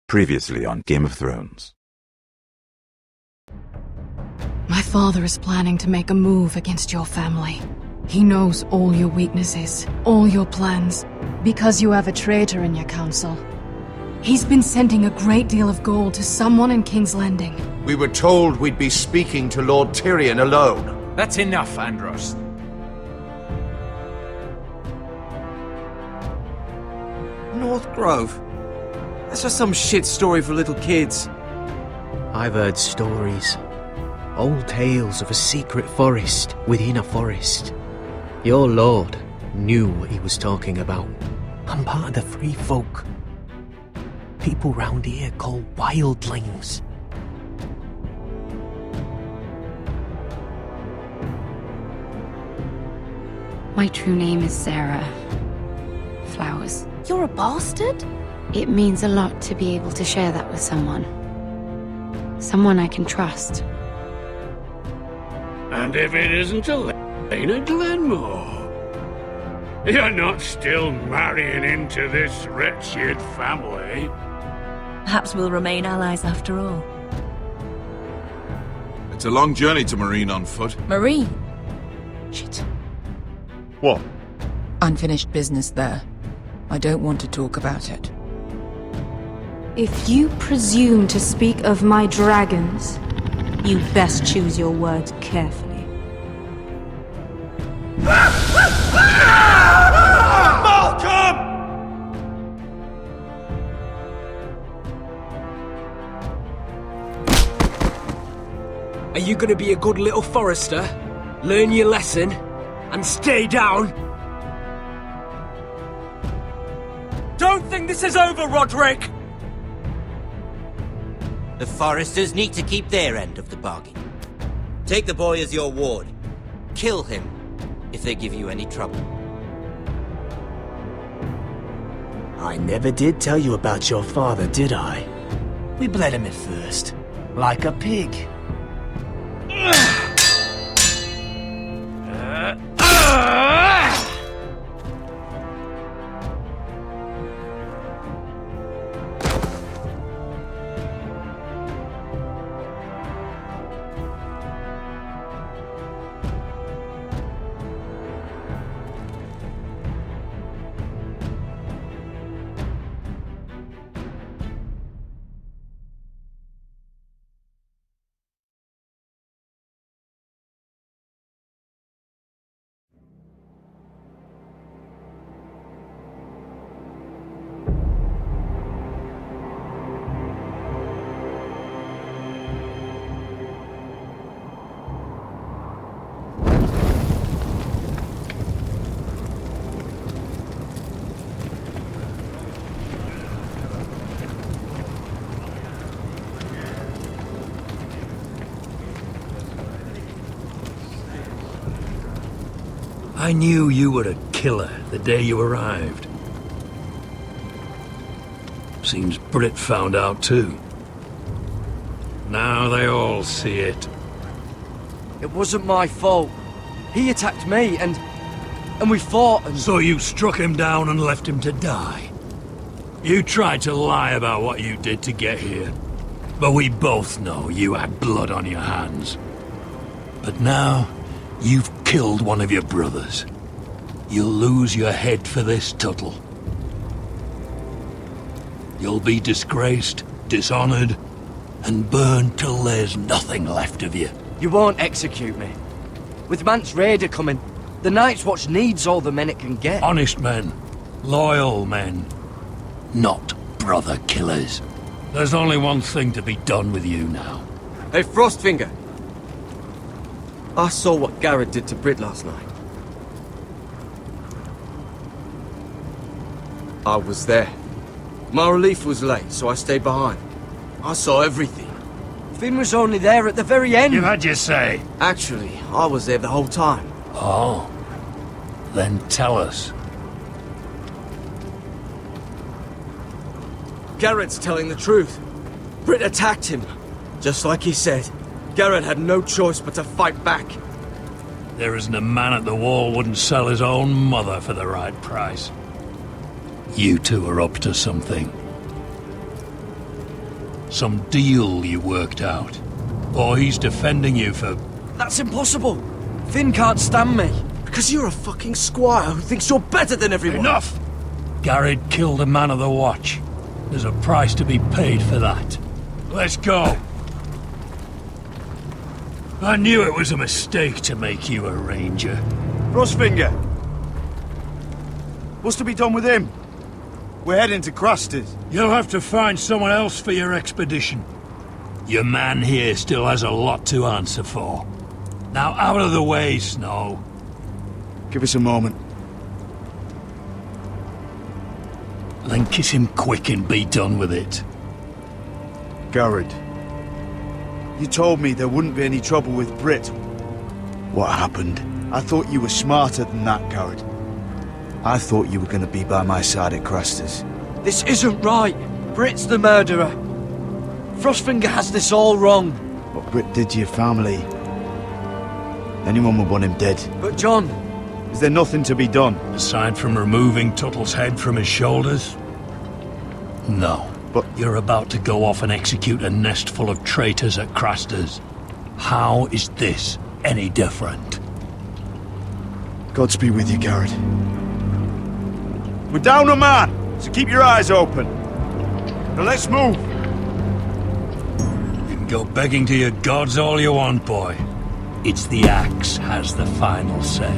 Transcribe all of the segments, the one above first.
Previously on Game of Thrones. My father is planning to make a move against your family. He knows all your weaknesses, all your plans, because you have a traitor in your council. He's been sending a great deal of gold to someone in King's Landing. We were told we'd be speaking to Lord Tyrion alone. That's enough, Andros. North Grove? That's just some shit story for little kids. I've heard stories. Old tales of a secret forest within a forest. Your lord knew what he was talking about. I'm part of the free folk. People round here call wildlings. My true name is Sarah Flowers. You're a bastard? It means a lot to be able to share that with someone. Someone I can trust. And if it isn't Elena Glenmore, you're not still marrying into this wretched family. Perhaps we'll remain allies after all. It's a long journey to Marine on foot. Marine? Shit. What? Unfinished business there. I don't want to talk about it. If you presume to speak of my dragons, you best choose your words carefully. Malcolm! Are you gonna be a good little forester? Learn your lesson? And stay down? Don't think this is over, Roderick! The foresters need to keep their end of the bargain. Take the boy as your ward. Kill him if they give you any trouble. I never did tell you about your father, did I? We bled him at first, like a pig. I knew you were a killer the day you arrived. Seems Britt found out too. Now they all see it. It wasn't my fault. He attacked me, and we fought and... So you struck him down and left him to die? You tried to lie about what you did to get here, but we both know you had blood on your hands. But now, you've killed one of your brothers. You'll lose your head for this, Tuttle. You'll be disgraced, dishonored, and burned till there's nothing left of you. You won't execute me. With Mance Raider coming, the Night's Watch needs all the men it can get. Honest men. Loyal men. Not brother killers. There's only one thing to be done with you now. Hey, Frostfinger. I saw what Garrett did to Britt last night. I was there. My relief was late, so I stayed behind. I saw everything. Finn was only there at the very end. You had your say. Actually, I was there the whole time. Oh. Then tell us. Garrett's telling the truth. Britt attacked him. Just like he said. Garrett had no choice but to fight back. There isn't a man at the wall wouldn't sell his own mother for the right price. You two are up to something. Some deal you worked out? Or he's defending you for... That's impossible! Finn can't stand me. Because you're a fucking squire who thinks you're better than everyone. Enough! Garrett killed a man of the watch. There's a price to be paid for that. Let's go! I knew it was a mistake to make you a ranger. Frostfinger! What's to be done with him? We're heading to Craster's. You'll have to find someone else for your expedition. Your man here still has a lot to answer for. Now out of the way, Snow. Give us a moment. Then kiss him quick and be done with it. Garrett, you told me there wouldn't be any trouble with Brit. What happened? I thought you were smarter than that, Garrett. I thought you were going to be by my side at Craster's. This isn't right. Brit's the murderer. Frostfinger has this all wrong. What Brit did to your family, anyone would want him dead. But John... Is there nothing to be done? Aside from removing Tuttle's head from his shoulders? No. But you're about to go off and execute a nest full of traitors at Craster's. How is this any different? Godspeed with you, Garrett. We're down a man, so keep your eyes open. Now let's move. You can go begging to your gods all you want, boy. It's the axe has the final say.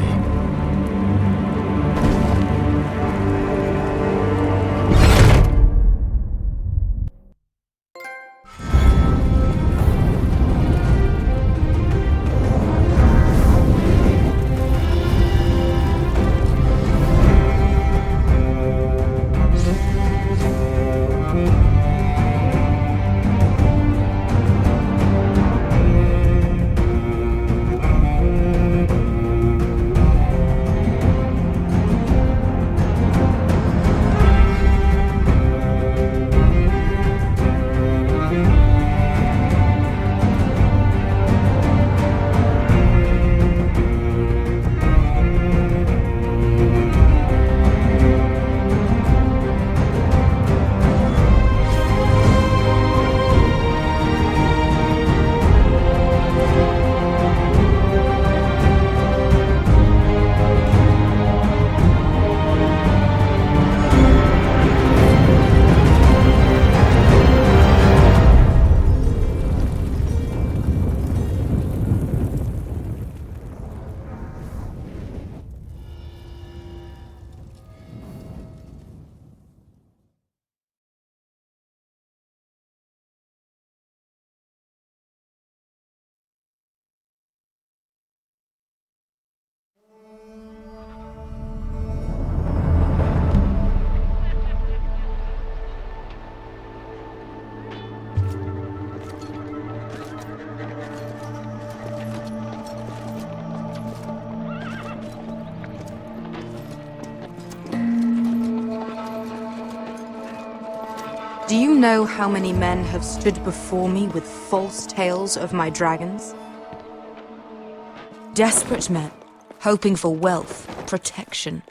Do you know how many men have stood before me with false tales of my dragons? Desperate men, hoping for wealth, protection.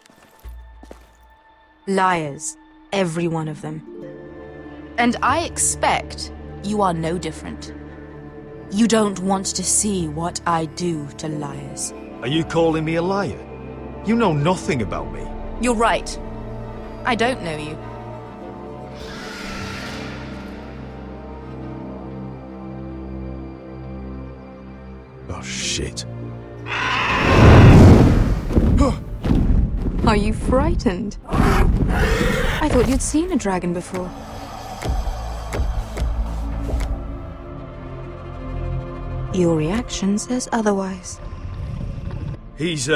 Liars, every one of them. And I expect you are no different. You don't want to see what I do to liars. Are you calling me a liar? You know nothing about me. You're right. I don't know you. Oh, shit. Are you frightened? I thought you'd seen a dragon before. Your reaction says otherwise. He's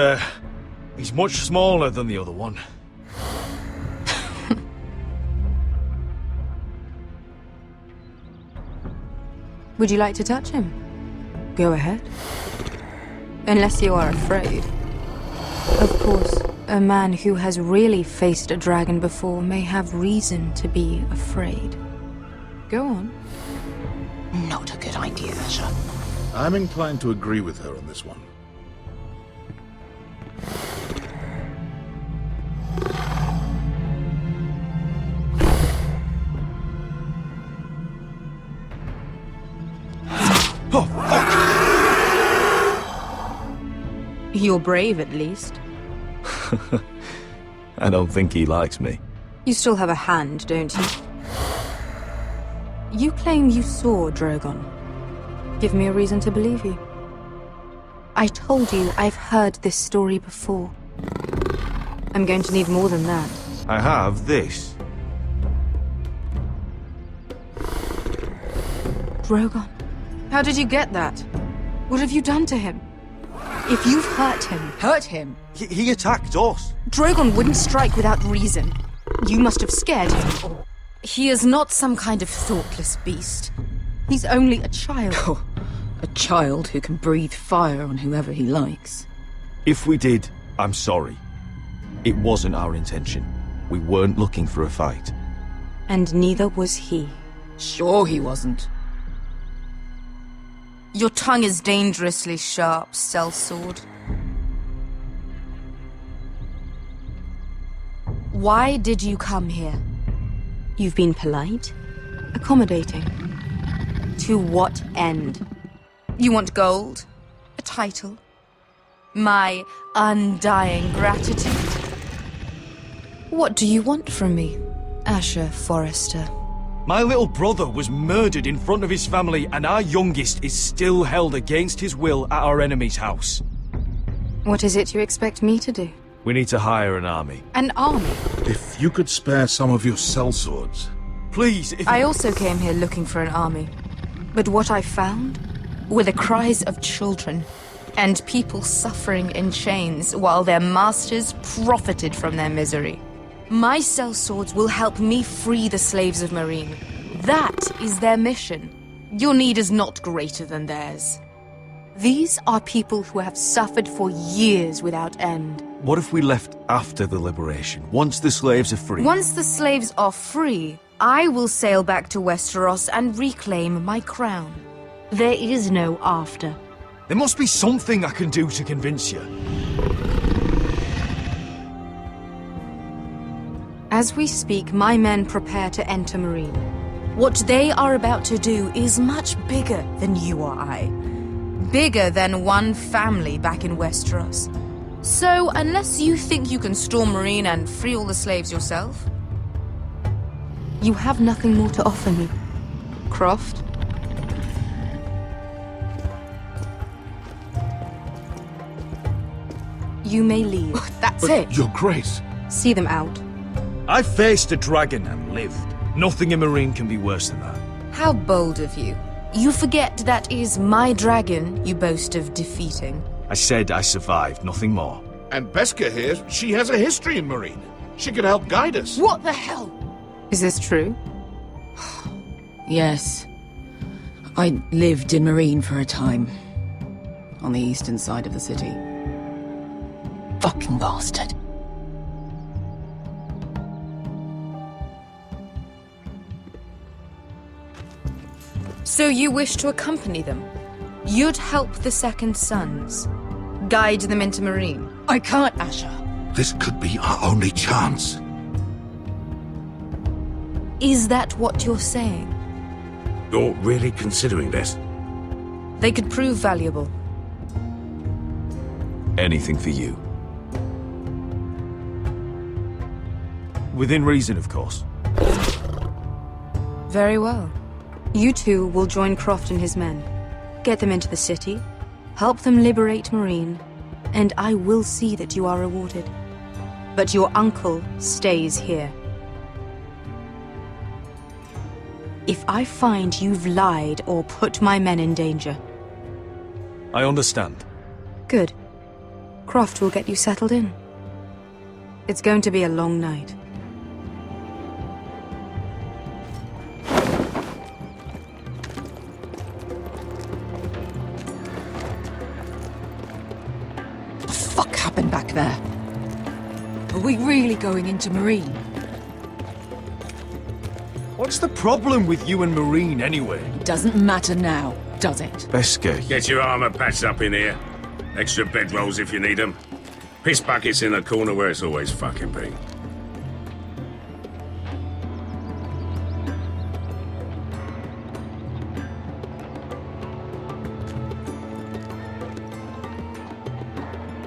much smaller than the other one. Would you like to touch him? Go ahead. Unless you are afraid. Of course, a man who has really faced a dragon before may have reason to be afraid. Go on. Not a good idea, sir. I'm inclined to agree with her on this one. You're brave, at least. I don't think he likes me. You still have a hand, don't you? You claim you saw Drogon. Give me a reason to believe you. I told you I've heard this story before. I'm going to need more than that. I have this. Drogon. How did you get that? What have you done to him? If you've hurt him... Hurt him? He attacked us. Drogon wouldn't strike without reason. You must have scared him, or... He is not some kind of thoughtless beast. He's only a child. Oh, a child who can breathe fire on whoever he likes. If we did, I'm sorry. It wasn't our intention. We weren't looking for a fight. And neither was he. Sure he wasn't. Your tongue is dangerously sharp, sellsword. Why did you come here? You've been polite, accommodating. To what end? You want gold? A title? My undying gratitude? What do you want from me, Asher Forrester? My little brother was murdered in front of his family, and our youngest is still held against his will at our enemy's house. What is it you expect me to do? We need to hire an army. An army? If you could spare some of your sellswords. Please, I also came here looking for an army. But what I found were the cries of children and people suffering in chains while their masters profited from their misery. My sellswords will help me free the slaves of Marine. That is their mission. Your need is not greater than theirs. These are people who have suffered for years without end. What if we left after the liberation, once the slaves are free? Once the slaves are free, I will sail back to Westeros and reclaim my crown. There is no after. There must be something I can do to convince you. As we speak, my men prepare to enter Marine. What they are about to do is much bigger than you or I. Bigger than one family back in Westeros. So, unless you think you can storm Marine and free all the slaves yourself, you have nothing more to offer me, Croft. You may leave. That's it. Your Grace. See them out. I faced a dragon and lived. Nothing in Marine can be worse than that. How bold of you. You forget that is my dragon you boast of defeating. I said I survived, nothing more. And Beska here, she has a history in Marine. She could help guide us. What the hell? Is this true? Yes. I lived in Marine for a time. On the eastern side of the city. Fucking bastard. So you wish to accompany them? You'd help the Second Sons? Guide them into Marine? I can't, Asher. This could be our only chance. Is that what you're saying? You're really considering this? They could prove valuable. Anything for you. Within reason, of course. Very well. You two will join Croft and his men. Get them into the city, help them liberate Marine, and I will see that you are rewarded. But your uncle stays here. If I find you've lied or put my men in danger... I understand. Good. Croft will get you settled in. It's going to be a long night. What the fuck happened back there? Are we really going into Marine? What's the problem with you and Marine, anyway? It doesn't matter now, does it? Beska. Get your armor patched up in here. Extra bedrolls if you need them. Piss buckets in the corner where it's always fucking been.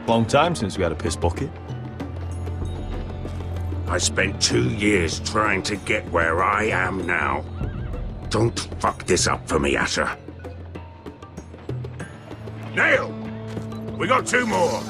Long time since we had a piss bucket. I spent 2 years trying to get where I am now. Don't fuck this up for me, Asher. Nail! We got 2 more!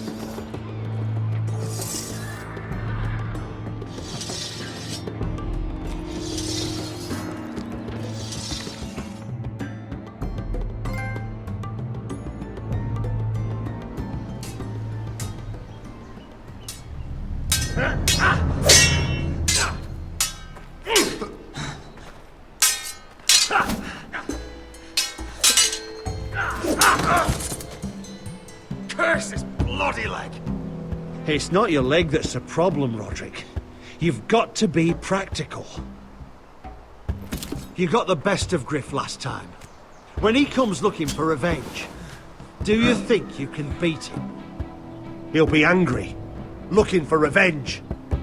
Curse this bloody leg! It's not your leg that's the problem, Roderick. You've got to be practical. You got the best of Griff last time. When he comes looking for revenge, do you think you can beat him? He'll be angry, looking for revenge.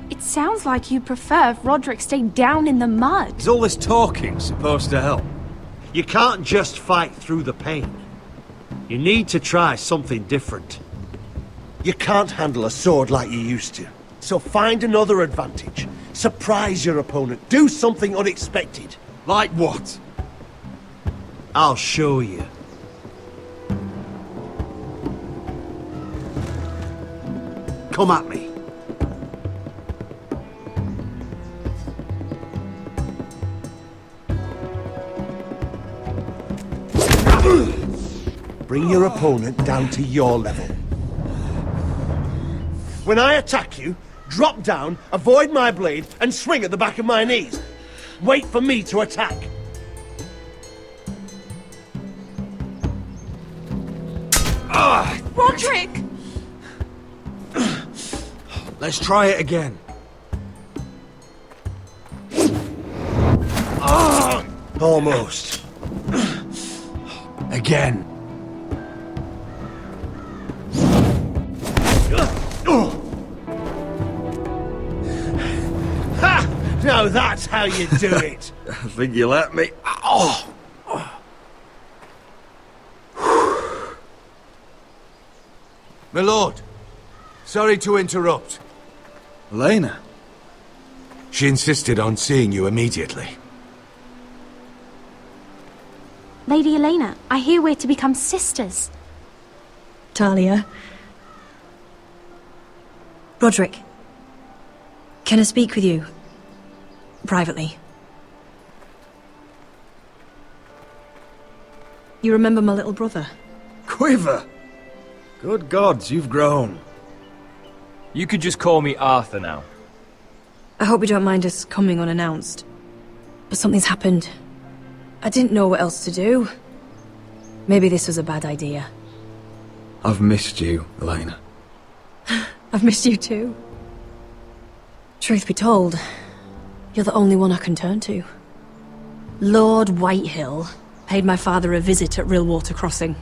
It sounds like you prefer if Roderick stayed down in the mud. Is all this talking supposed to help? You can't just fight through the pain. You need to try something different. You can't handle a sword like you used to. So find another advantage. Surprise your opponent. Do something unexpected. Like what? I'll show you. Come at me. Bring your opponent down to your level. When I attack you, drop down, avoid my blade, and swing at the back of my knees. Wait for me to attack. Roderick! Let's try it again. Almost. Again. Ha! Now that's how you do it. I think you let me. Oh! My lord, sorry to interrupt. Elena? She insisted on seeing you immediately. Lady Elena, I hear we're to become sisters. Talia. Roderick. Can I speak with you? Privately. You remember my little brother? Quiver! Good gods, you've grown. You could just call me Arthur now. I hope you don't mind us coming unannounced. But something's happened. I didn't know what else to do. Maybe this was a bad idea. I've missed you, Elena. I've missed you too. Truth be told, you're the only one I can turn to. Lord Whitehill paid my father a visit at Rillwater Crossing.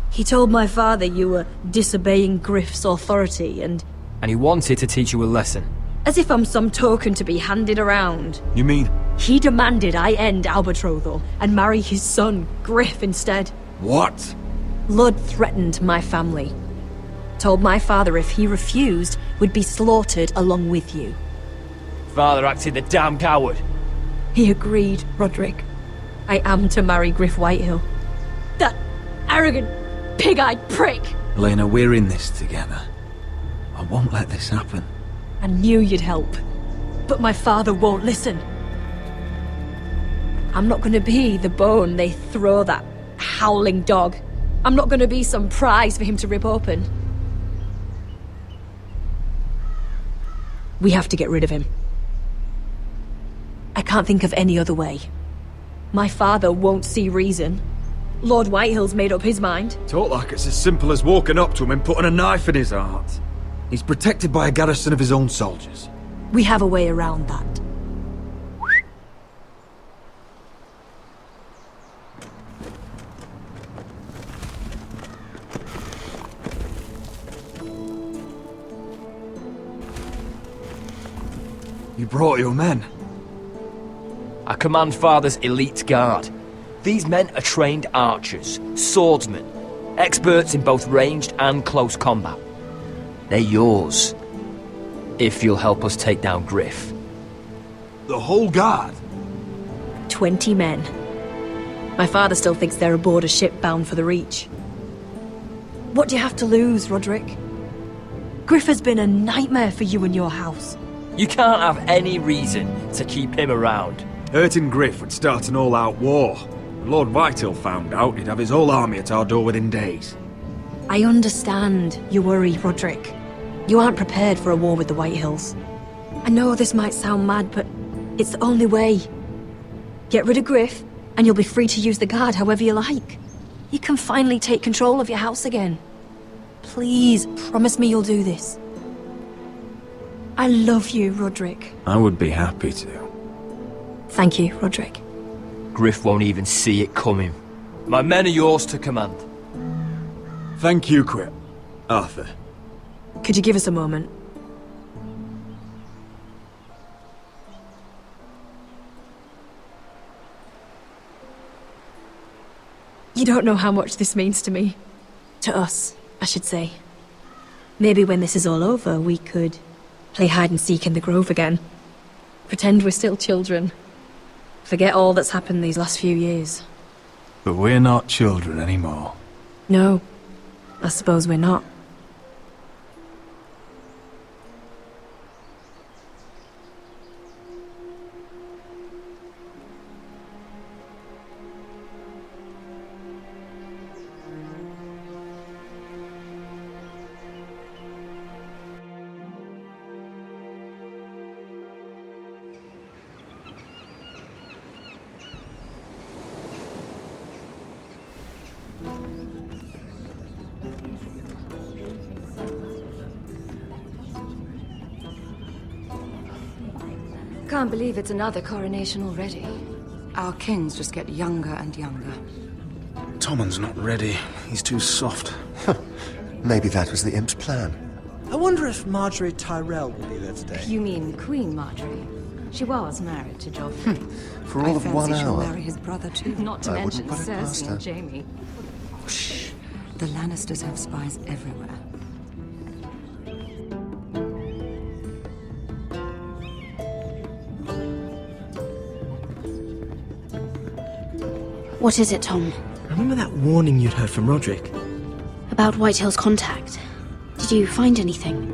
He told my father you were disobeying Griff's authority and he wanted to teach you a lesson. as if I'm some token to be handed around. You mean? He demanded I end our betrothal and marry his son, Griff, instead. What? Lud threatened my family. Told my father if he refused, we'd be slaughtered along with you. Father acted the damn coward. He agreed, Roderick. I am to marry Griff Whitehill. That arrogant, pig-eyed prick! Elena, we're in this together. I won't let this happen. I knew you'd help. But my father won't listen. I'm not gonna be the bone they throw that howling dog. I'm not gonna be some prize for him to rip open. We have to get rid of him. I can't think of any other way. My father won't see reason. Lord Whitehill's made up his mind. Talk like it's as simple as walking up to him and putting a knife in his heart. He's protected by a garrison of his own soldiers. We have a way around that. You brought your men. I command Father's elite guard. These men are trained archers, swordsmen, experts in both ranged and close combat. They're yours. If you'll help us take down Griff. The whole guard? 20 men. My father still thinks they're aboard a ship bound for the Reach. What do you have to lose, Roderick? Griff has been a nightmare for you and your house. You can't have any reason to keep him around. Hurting Griff would start an all-out war. Lord Whitehill found out he'd have his whole army at our door within days. I understand your worry, Roderick. You aren't prepared for a war with the Whitehills. I know this might sound mad, but it's the only way. Get rid of Griff, and you'll be free to use the guard however you like. You can finally take control of your house again. Please, promise me you'll do this. I love you, Roderick. I would be happy to. Thank you, Roderick. Griff won't even see it coming. My men are yours to command. Thank you, Quip. Arthur. Could you give us a moment? You don't know how much this means to me. To us, I should say. Maybe when this is all over, we could play hide and seek in the grove again. Pretend we're still children. Forget all that's happened these last few years. But we're not children anymore. No, I suppose we're not. Can't believe it's another coronation already. Our kings just get younger and younger. Tommen's not ready. He's too soft. Maybe that was the imp's plan. I wonder if Marjorie Tyrell will be there today. You mean Queen Marjorie? She was married to Joffrey. For all of 1 she'll hour. marry his brother too, not to I mention wouldn't put it past Cersei her. and Jaime. Shh. The Lannisters have spies everywhere. What is it, Tom? Remember that warning you'd heard from Roderick? About Whitehill's contact. Did you find anything?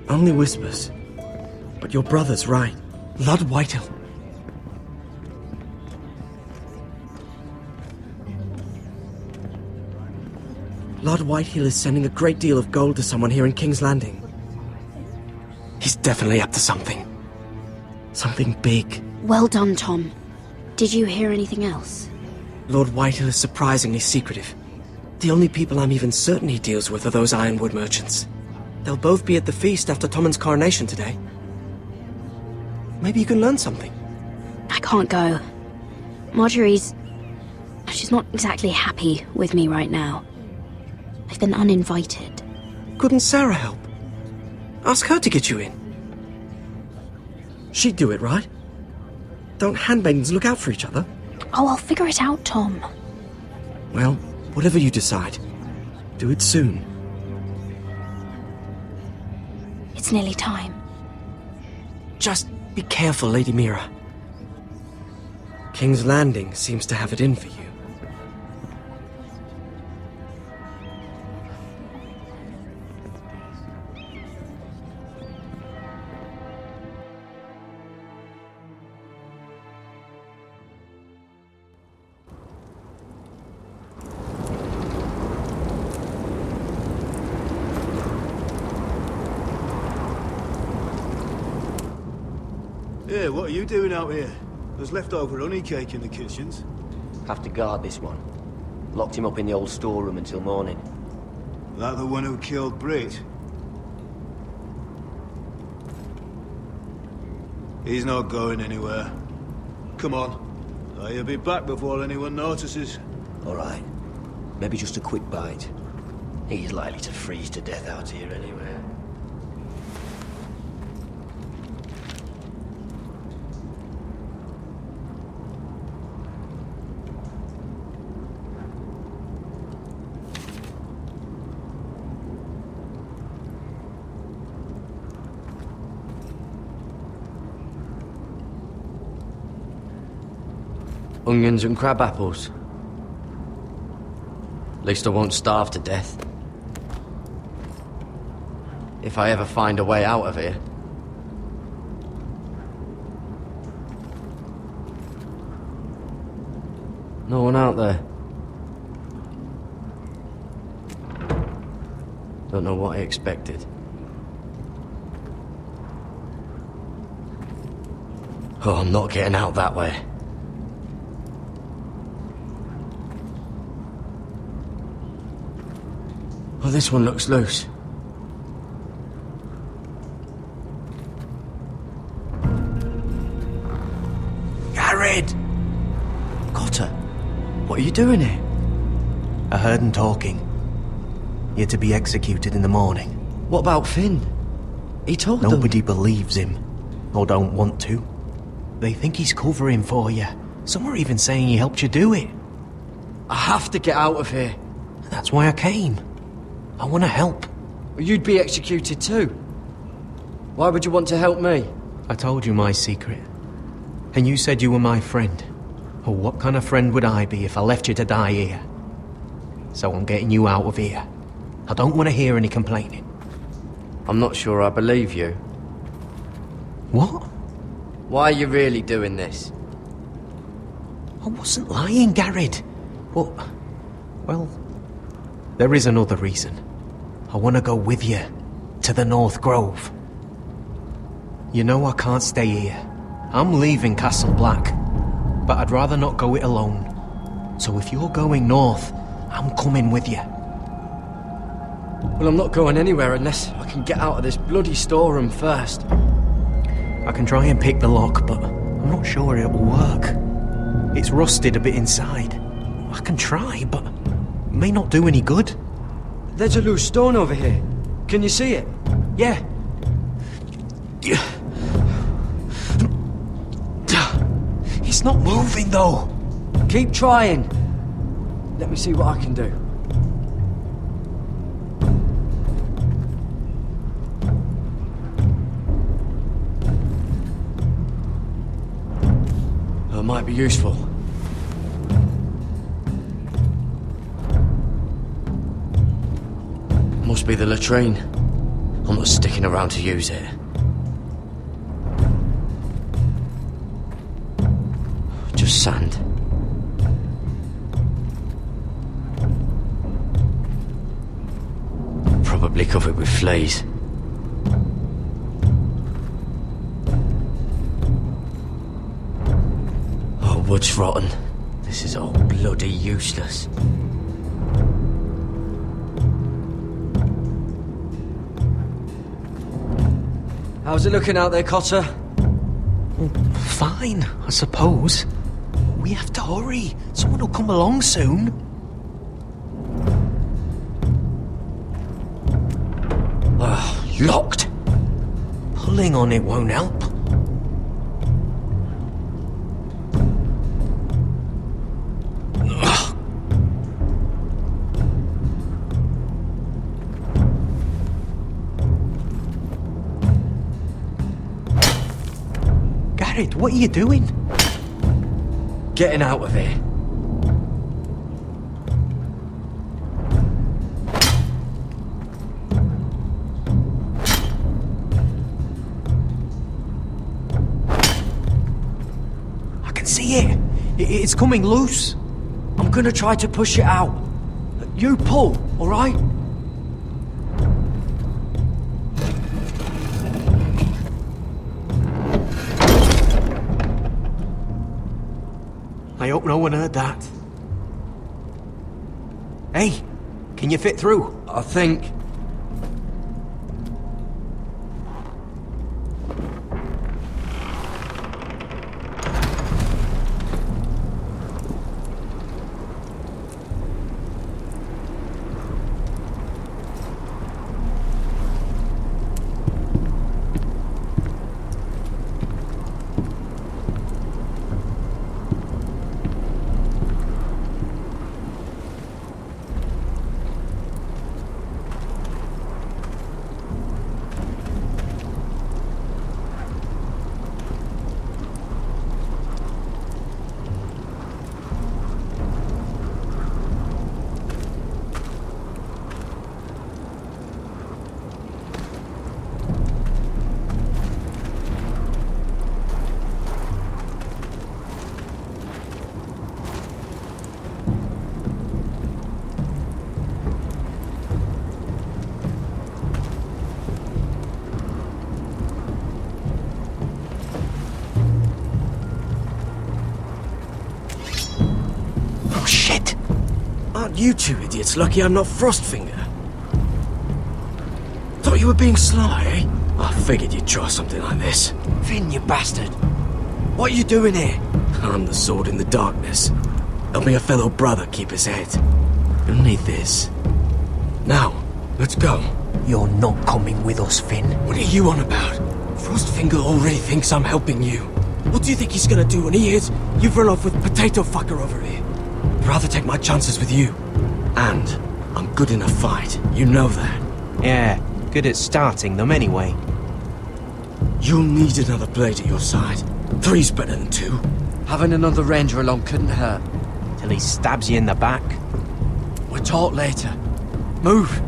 Only whispers. But your brother's right. Lord Whitehill. Lord Whitehill is sending a great deal of gold to someone here in King's Landing. He's definitely up to something. Something big. Well done, Tom. Did you hear anything else? Lord Whitehill is surprisingly secretive. The only people I'm even certain he deals with are those ironwood merchants. They'll both be at the feast after Tommen's coronation today. Maybe you can learn something. I can't go. Marjorie's... she's not exactly happy with me right now. I've been uninvited. Couldn't Sarah help? Ask her to get you in. She'd do it, right? Don't handmaidens look out for each other? Oh, I'll figure it out, Tom. Well, whatever you decide, do it soon. It's nearly time. Just be careful, Lady Mira. King's Landing seems to have it in for you. Yeah, what are you doing out here? There's leftover honey cake in the kitchens. Have to guard this one. Locked him up in the old storeroom until morning. That the one who killed Brit? He's not going anywhere. Come on. He'll be back before anyone notices. All right. Maybe just a quick bite. He's likely to freeze to death out here anyway. Onions and crab apples. At least I won't starve to death. If I ever find a way out of here. No one out there. Don't know what I expected. Oh, I'm not getting out that way. Oh, this one looks loose. Garrett! Cotter, what are you doing here? I heard him talking. You're to be executed in the morning. What about Finn? He told them. Nobody believes him, or don't want to. They think he's covering for you. Some are even saying he helped you do it. I have to get out of here. That's why I came. I want to help. Well, you'd be executed too. Why would you want to help me? I told you my secret. And you said you were my friend. Well, what kind of friend would I be if I left you to die here? So I'm getting you out of here. I don't want to hear any complaining. I'm not sure I believe you. What? Why are you really doing this? I wasn't lying, Garrett. But, well, there is another reason. I want to go with you to the North Grove. You know I can't stay here. I'm leaving Castle Black, but I'd rather not go it alone. So if you're going north, I'm coming with you. Well, I'm not going anywhere unless I can get out of this bloody storeroom first. I can try and pick the lock, but I'm not sure it'll work. It's rusted a bit inside. I can try, but it may not do any good. There's a loose stone over here. Can you see it? Yeah. It's not moving, though. Keep trying. Let me see what I can do. That might be useful. Must be the latrine. I'm not sticking around to use it. Just sand. Probably covered with fleas. Oh, wood's rotten. This is all bloody useless. How's it looking out there, Cotter? Fine, I suppose. We have to hurry. Someone will come along soon. Locked. Pulling on it won't help. Garrett, what are you doing? Getting out of here. I can see it. It's coming loose. I'm gonna try to push it out. You pull, all right? I hope no one heard that. Hey, can you fit through? I think. Aren't you two idiots lucky I'm not Frostfinger? Thought you were being sly, eh? I figured you'd try something like this. Finn, you bastard! What are you doing here? I'm the sword in the darkness. Helping a fellow brother keep his head. You'll need this. Now, let's go. You're not coming with us, Finn. What are you on about? Frostfinger already thinks I'm helping you. What do you think he's gonna do when he hears you've run off with Potato Fucker over here? I'd rather take my chances with you. And I'm good in a fight. You know that. Yeah, good at starting them anyway. You'll need another blade at your side. 3's better than 2. Having another ranger along couldn't hurt. Till he stabs you in the back. We'll talk later. Move!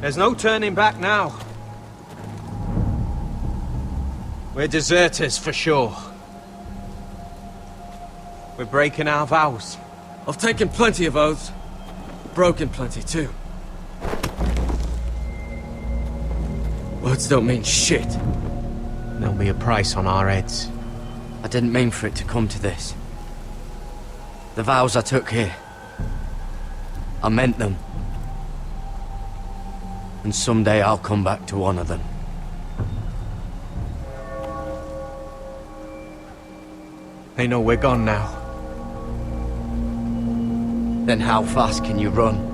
There's no turning back now. We're deserters for sure. We're breaking our vows. I've taken plenty of oaths. Broken plenty too. Words don't mean shit. There'll be a price on our heads. I didn't mean for it to come to this. The vows I took here, I meant them. And someday I'll come back to honor them. They know we're gone now. Then how fast can you run?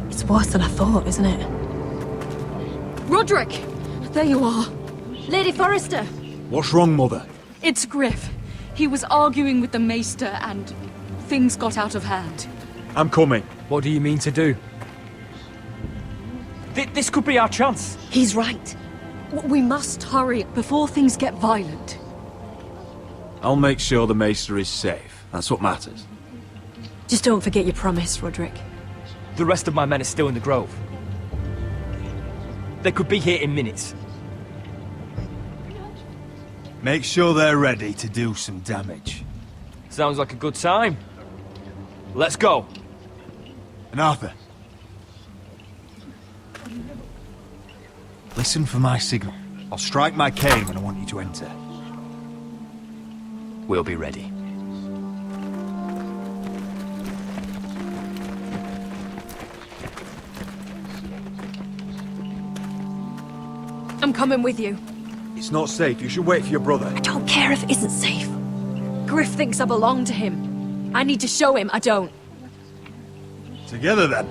It's worse than I thought, isn't it? Roderick! There you are. Lady Forrester! What's wrong, Mother? It's Griff. He was arguing with the Maester and things got out of hand. I'm coming. What do you mean to do? This could be our chance. He's right. We must hurry before things get violent. I'll make sure the Maester is safe. That's what matters. Just don't forget your promise, Roderick. The rest of my men are still in the grove. They could be here in minutes. Make sure they're ready to do some damage. Sounds like a good time. Let's go. And Arthur. Listen for my signal. I'll strike my cane when I want you to enter. We'll be ready. I'm coming with you. It's not safe. You should wait for your brother. I don't care if it isn't safe. Griff thinks I belong to him. I need to show him I don't. Together then.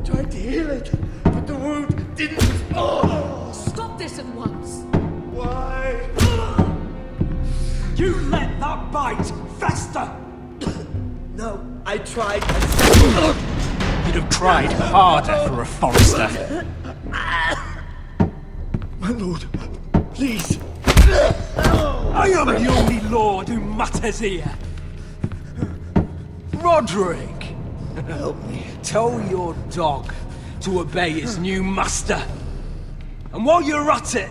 Tried to heal it, but the wound didn't. Oh! Stop this at once. Why? You let that bite fester! No, I tried. You'd have tried harder for a Forrester. My lord, Please. I am the only lord who matters here. Roderick. Help me. Tell your dog to obey his new master. And while you're at it,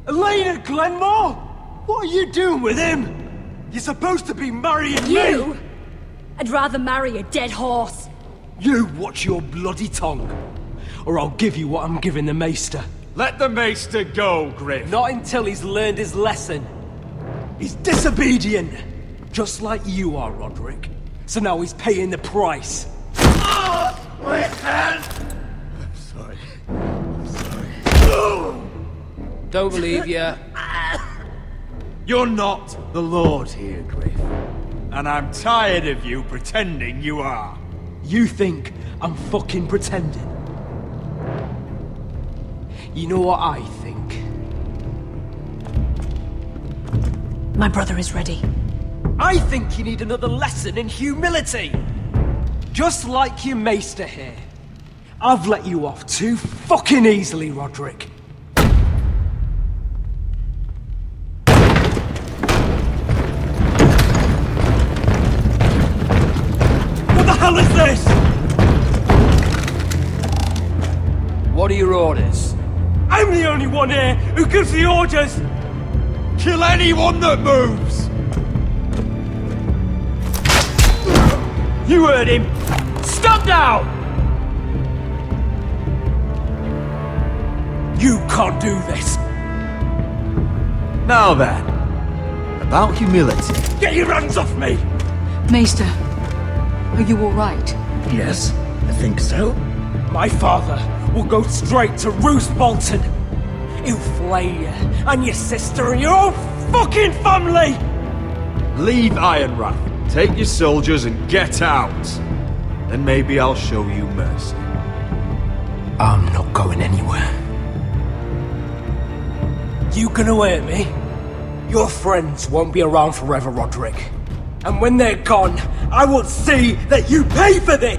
Elena Glenmore, what are you doing with him? You're supposed to be marrying You? me. I'd rather marry a dead horse. You watch your bloody tongue, or I'll give you what I'm giving the Maester. Let the Maester go, Griff. Not until he's learned his lesson. He's disobedient, just like you are, Roderick. So now he's paying the price. My hand! I'm sorry. Don't believe you. You're not the Lord here, Griff. And I'm tired of you pretending you are. You think I'm fucking pretending? You know what I think? My brother is ready. I think you need another lesson in humility. Just like your maester here. I've let you off too fucking easily, Roderick. What the hell is this? What are your orders? I'm the only one here who gives the orders! Kill anyone that moves! You heard him! Stop now! You can't do this! Now then, about humility. Get your hands off me! Maester, are you all right? Yes, I think so. My father will go straight to Roose Bolton. He'll flay you, and your sister, and your whole fucking family! Leave Ironrath. Take your soldiers and get out. Then maybe I'll show you mercy. I'm not going anywhere. You can hear me? Your friends won't be around forever, Roderick. And when they're gone, I will see that you pay for this!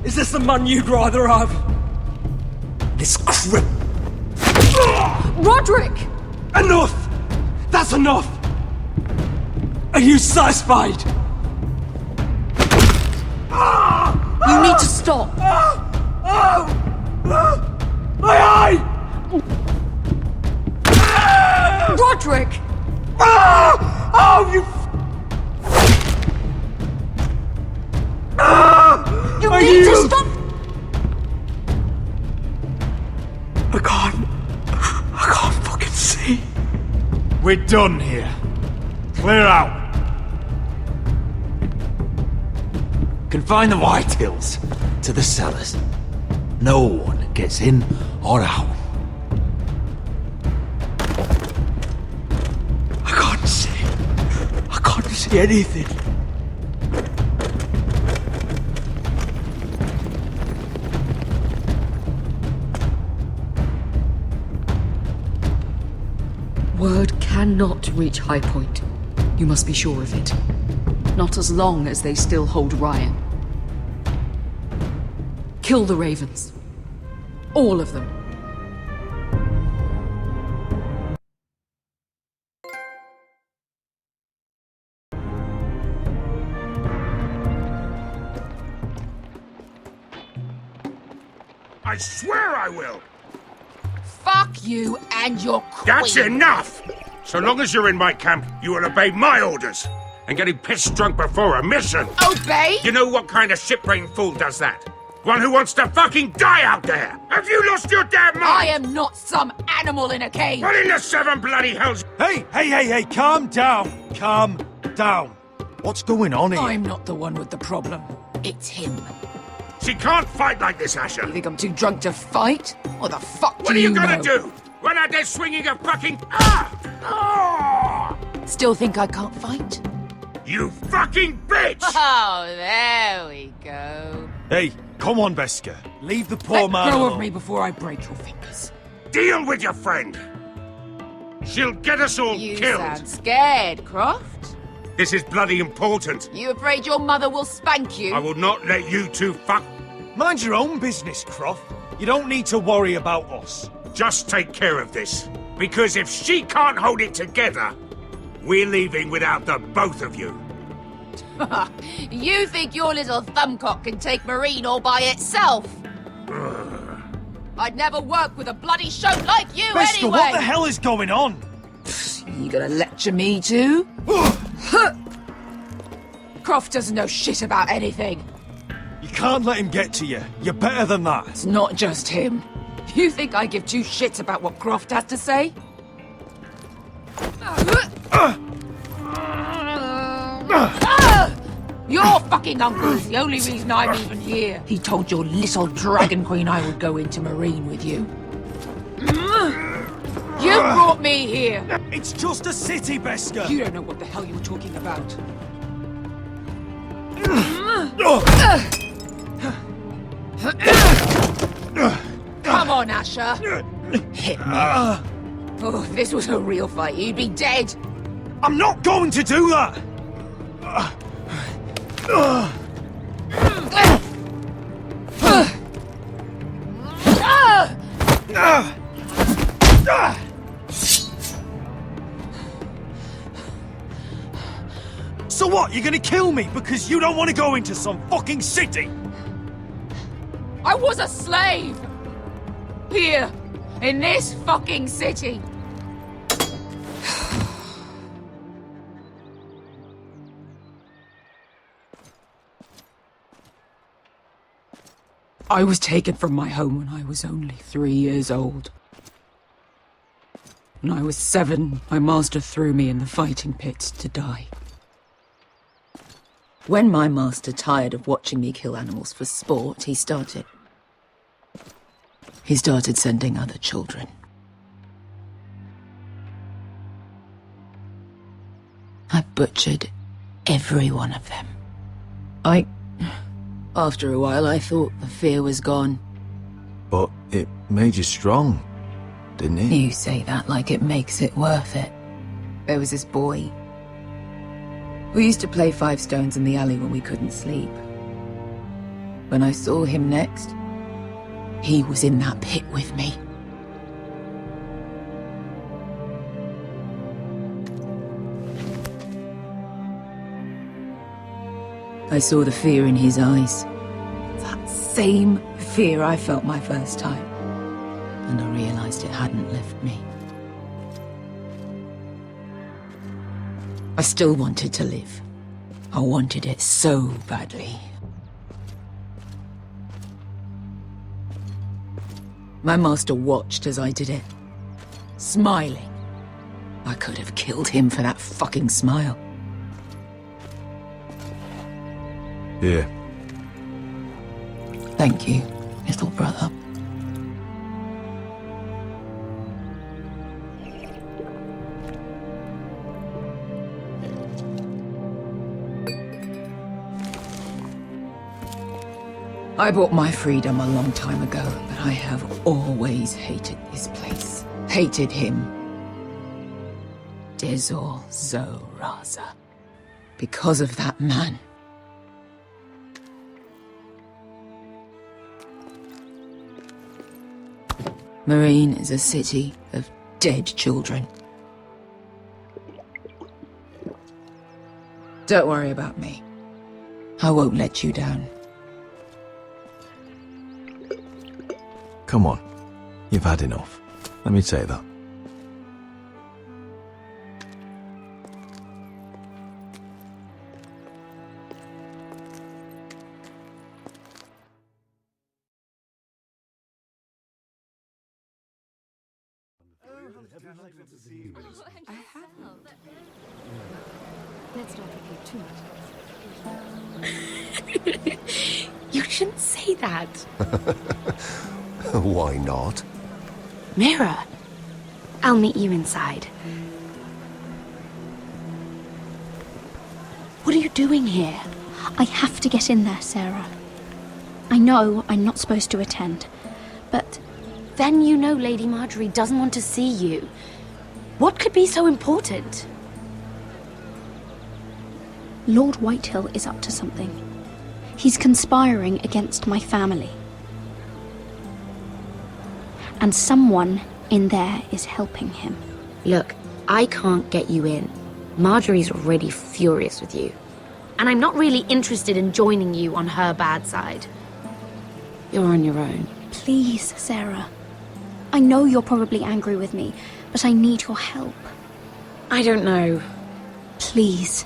Is this the man you'd rather have? This crip... Roderick! Enough! That's enough! Are you satisfied? You need to stop! My eye! Roderick! Oh, you... You need to stop! I can't fucking see. We're done here. Clear out. Confine the Whitehills to the cellars. No one gets in or out. I can't see anything. Word cannot reach High Point. You must be sure of it. Not as long as they still hold Ryan. Kill the Ravens. All of them. I swear I will! Fuck you and your queen. That's enough! So long as you're in my camp, you will obey my orders. And getting pissed drunk before a mission. Obey? You know what kind of shit-brained fool does that? One who wants to fucking die out there! Have you lost your damn mind? I am not some animal in a cage. What in the seven bloody hells? Hey, calm down. Calm down. What's going on here? I'm not the one with the problem. It's him. She can't fight like this, Asher. You think I'm too drunk to fight? What the fuck What do are you know? gonna do? Run out there swinging a fucking... Still think I can't fight? You fucking bitch! Oh, there we go. Hey, come on, Veska. Leave the poor Let man go alone. of me before I break your fingers. Deal with your friend. She'll get us all You killed. sound scared, Croft. This is bloody important. You afraid your mother will spank you? I will not let you two fuck... Mind your own business, Croft. You don't need to worry about us. Just take care of this. Because if she can't hold it together, we're leaving without the both of you. You think your little thumbcock can take Marine all by itself? I'd never work with a bloody shote like you Bester, anyway! what the hell is going on? You gonna lecture me too? Croft doesn't know shit about anything. You can't let him get to you. You're better than that. It's not just him. You think I give two shits about what Croft has to say? Your fucking uncle is the only reason I'm even here. He told your little dragon queen I would go into Marine with you. You brought me here! It's just a city, Bester! You don't know what the hell you were talking about. Come on, Asher. Hit me. Oh, if this was a real fight, you'd be dead. I'm not going to do that! So what, you're gonna kill me because you don't want to go into some fucking city? I was a slave! Here, in this fucking city. I was taken from my home when I was only 3 years old. When I was 7, my master threw me in the fighting pits to die. When my master tired of watching me kill animals for sport, he started sending other children. I butchered every one of them. After a while, I thought the fear was gone. But it made you strong, didn't it? You say that like it makes it worth it. There was this boy. We used to play 5 stones in the alley when we couldn't sleep. When I saw him next, he was in that pit with me. I saw the fear in his eyes. That same fear I felt my first time. And I realized it hadn't left me. I still wanted to live. I wanted it so badly. My master watched as I did it, smiling. I could have killed him for that fucking smile. Here. Thank you, little brother. I bought my freedom a long time ago, but I have always hated this place. Hated him. Dezor Zo Raza. Because of that man. Marine is a city of dead children. Don't worry about me. I won't let you down. Come on. You've had enough. Let me say that. I haven't. Let's not repeat too much. You shouldn't say that. Why not? Mira, I'll meet you inside. What are you doing here? I have to get in there, Sarah. I know I'm not supposed to attend, but then you know Lady Marjorie doesn't want to see you. What could be so important? Lord Whitehill is up to something. He's conspiring against my family. And someone in there is helping him. Look, I can't get you in. Marjorie's already furious with you. And I'm not really interested in joining you on her bad side. You're on your own. Please, Sarah. I know you're probably angry with me, but I need your help. I don't know. Please.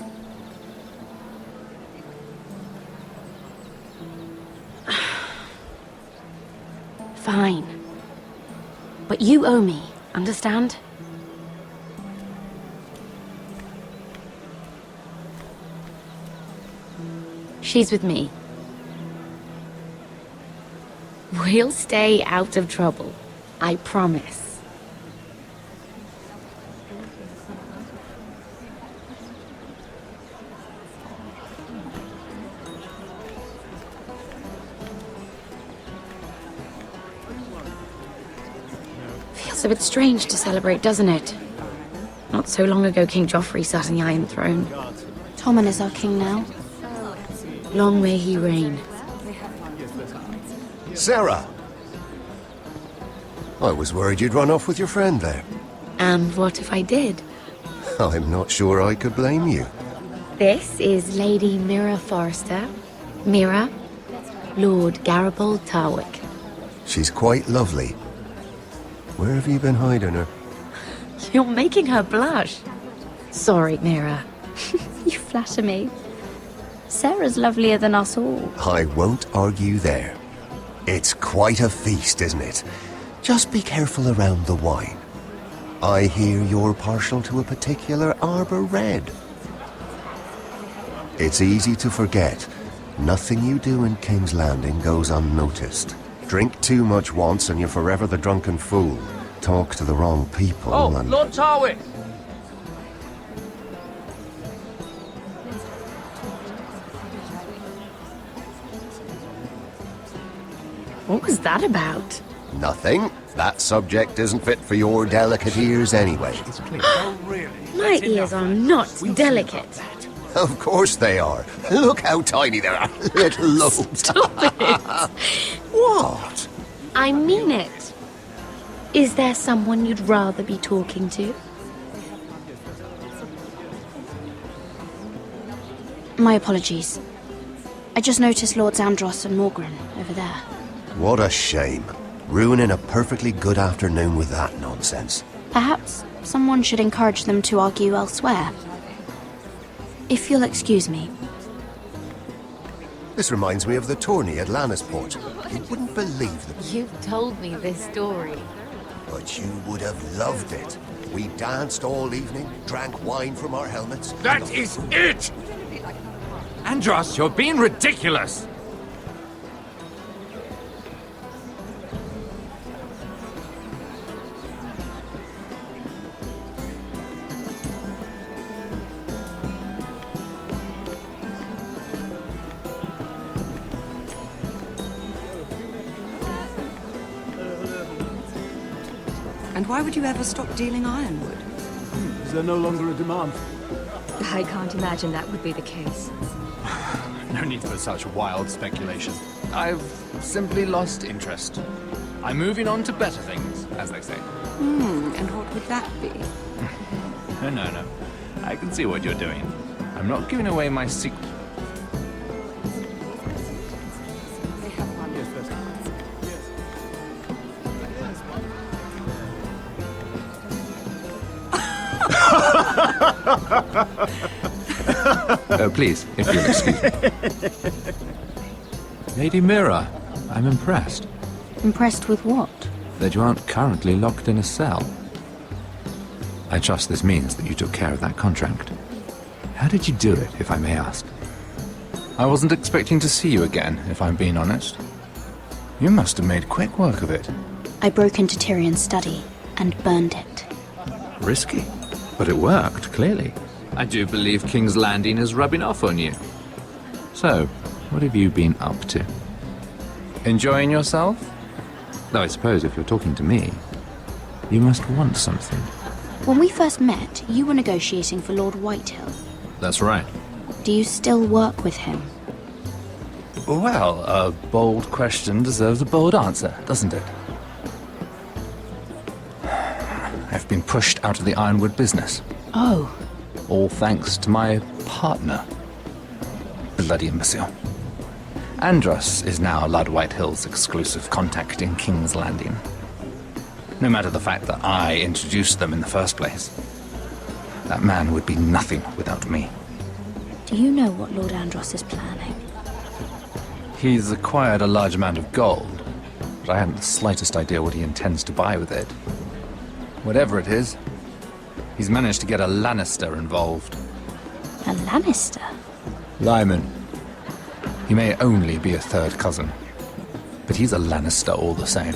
Fine. But you owe me, understand? She's with me. We'll stay out of trouble. I promise. Feels a bit strange to celebrate, doesn't it? Not so long ago, King Joffrey sat on the Iron Throne. Tommen is our king now. Long may he reign. Sarah! I was worried you'd run off with your friend there. And what if I did? I'm not sure I could blame you. This is Lady Mira Forrester. Mira, Lord Garibald Tarwick. She's quite lovely. Where have you been hiding her? You're making her blush. Sorry, Mira. You flatter me. Sarah's lovelier than us all. I won't argue there. It's quite a feast, isn't it? Just be careful around the wine. I hear you're partial to a particular Arbor Red. It's easy to forget. Nothing you do in King's Landing goes unnoticed. Drink too much once and you're forever the drunken fool. Talk to the wrong people and... Lord Tarwick! What was that about? Nothing. That subject isn't fit for your delicate ears anyway. My ears are not delicate. Of course they are. Look how tiny they are. Little lobes. Stop it! What? I mean it. Is there someone you'd rather be talking to? My apologies. I just noticed Lords Andros and Morgren over there. What a shame. Ruining a perfectly good afternoon with that nonsense. Perhaps someone should encourage them to argue elsewhere. If you'll excuse me. This reminds me of the tourney at Lannisport. You wouldn't believe them. You've told me this story. But you would have loved it. We danced all evening, drank wine from our helmets. That is it! Andros, you're being ridiculous! And why would you ever stop dealing ironwood? Is there no longer a demand? I can't imagine that would be the case. No need for such wild speculation. I've simply lost interest. I'm moving on to better things, as they say. And what would that be? No. I can see what you're doing. I'm not giving away my secret. Oh, please, if you'll excuse me. Lady Mira, I'm impressed. Impressed with what? That you aren't currently locked in a cell. I trust this means that you took care of that contract. How did you do it, if I may ask? I wasn't expecting to see you again, if I'm being honest. You must have made quick work of it. I broke into Tyrion's study and burned it. Risky, but it worked, clearly. I do believe King's Landing is rubbing off on you. So, what have you been up to? Enjoying yourself? Though I suppose if you're talking to me, you must want something. When we first met, you were negotiating for Lord Whitehill. That's right. Do you still work with him? Well, a bold question deserves a bold answer, doesn't it? I've been pushed out of the ironwood business. Oh. All thanks to my partner. Bloody imbecile. Andros is now Lord Whitehill's exclusive contact in King's Landing. No matter the fact that I introduced them in the first place. That man would be nothing without me. Do you know what Lord Andros is planning? He's acquired a large amount of gold, but I haven't the slightest idea what he intends to buy with it. Whatever it is, he's managed to get a Lannister involved. A Lannister? Lyman. He may only be a third cousin, but he's a Lannister all the same.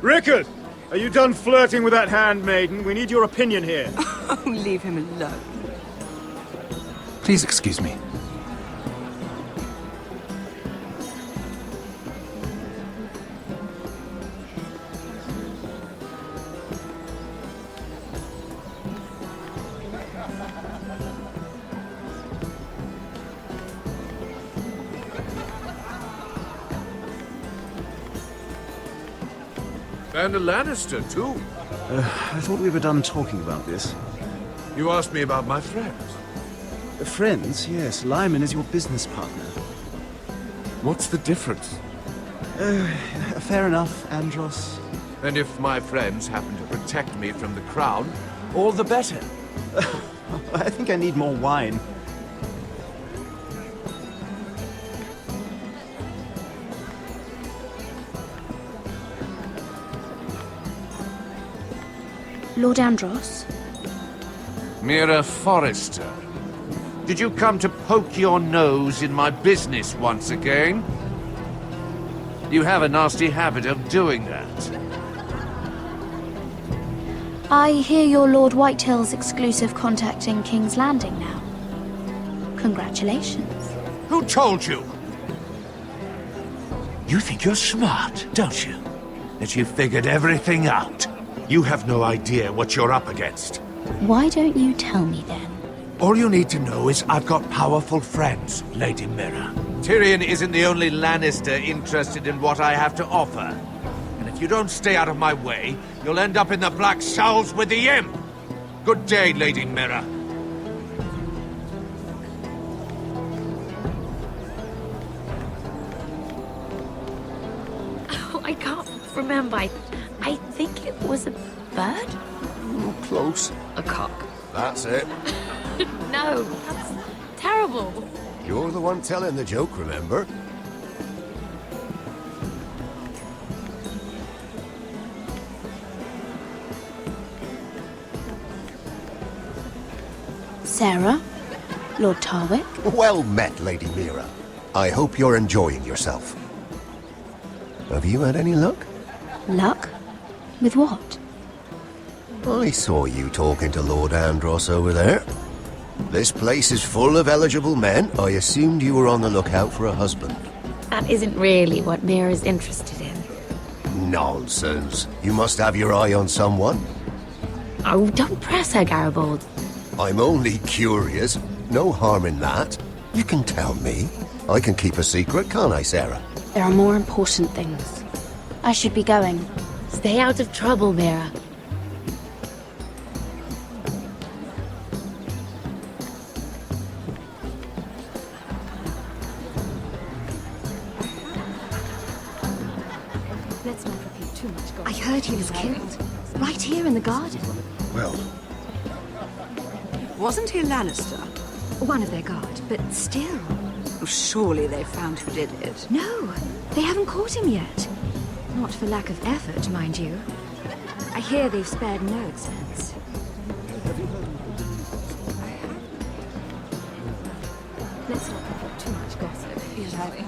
Rickard! Are you done flirting with that handmaiden? We need your opinion here. Oh, leave him alone. Please excuse me. And a Lannister, too. I thought we were done talking about this. You asked me about my friends. Friends, yes. Lyman is your business partner. What's the difference? Fair enough, Andros. And if my friends happen to protect me from the crown, all the better. I think I need more wine. Lord Andros? Mira Forrester. Did you come to poke your nose in my business once again? You have a nasty habit of doing that. I hear you're Lord Whitehill's exclusive contact in King's Landing now. Congratulations. Who told you? You think you're smart, don't you? That you figured everything out. You have no idea what you're up against. Why don't you tell me then? All you need to know is I've got powerful friends, Lady Mira. Tyrion isn't the only Lannister interested in what I have to offer. And if you don't stay out of my way, you'll end up in the Black Showls with the Imp. Good day, Lady Mira. Oh, I can't remember. I think it was a bird? Close. A cock. That's it. No, that's terrible. You're the one telling the joke, remember? Sarah? Lord Tarwick? Well met, Lady Mira. I hope you're enjoying yourself. Have you had any luck? Luck? With what? I saw you talking to Lord Andros over there. This place is full of eligible men. I assumed you were on the lookout for a husband. That isn't really what Mira's interested in. Nonsense. You must have your eye on someone. Oh, don't press her, Garibaldi. I'm only curious. No harm in that. You can tell me. I can keep a secret, can't I, Sarah? There are more important things. I should be going. Stay out of trouble, Mira. Let's not repeat too much. I heard he was killed. Right here in the garden. Well... Wasn't he a Lannister? One of their guard, but still. Surely they found who did it. No, they haven't caught him yet. Not for lack of effort, mind you. I hear they've spared no expense. Let's not repeat too much gossip, shall we?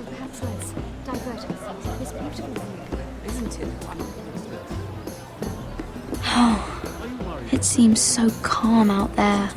Perhaps let's divert ourselves to this beautiful view, isn't it? Oh, it seems so calm out there.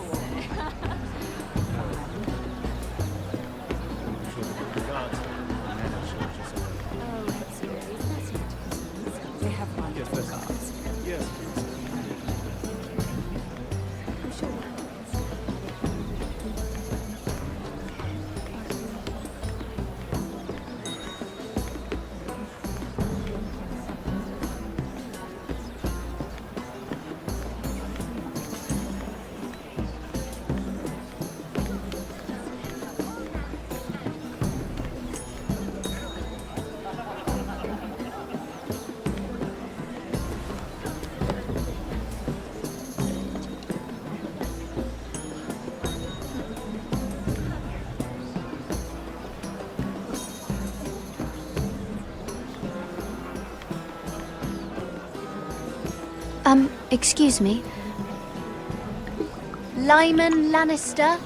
Excuse me. Lyman Lannister?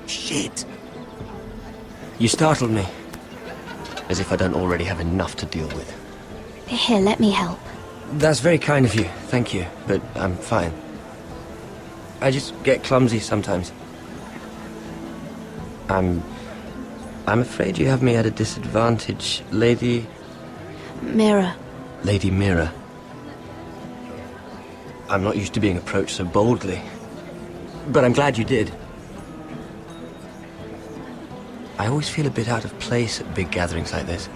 Shit. You startled me. As if I don't already have enough to deal with. Here, let me help. That's very kind of you, thank you, but I'm fine. I just get clumsy sometimes. I'm afraid you have me at a disadvantage, Lady... Mira. Lady Mira. I'm not used to being approached so boldly. But I'm glad you did. I always feel a bit out of place at big gatherings like this.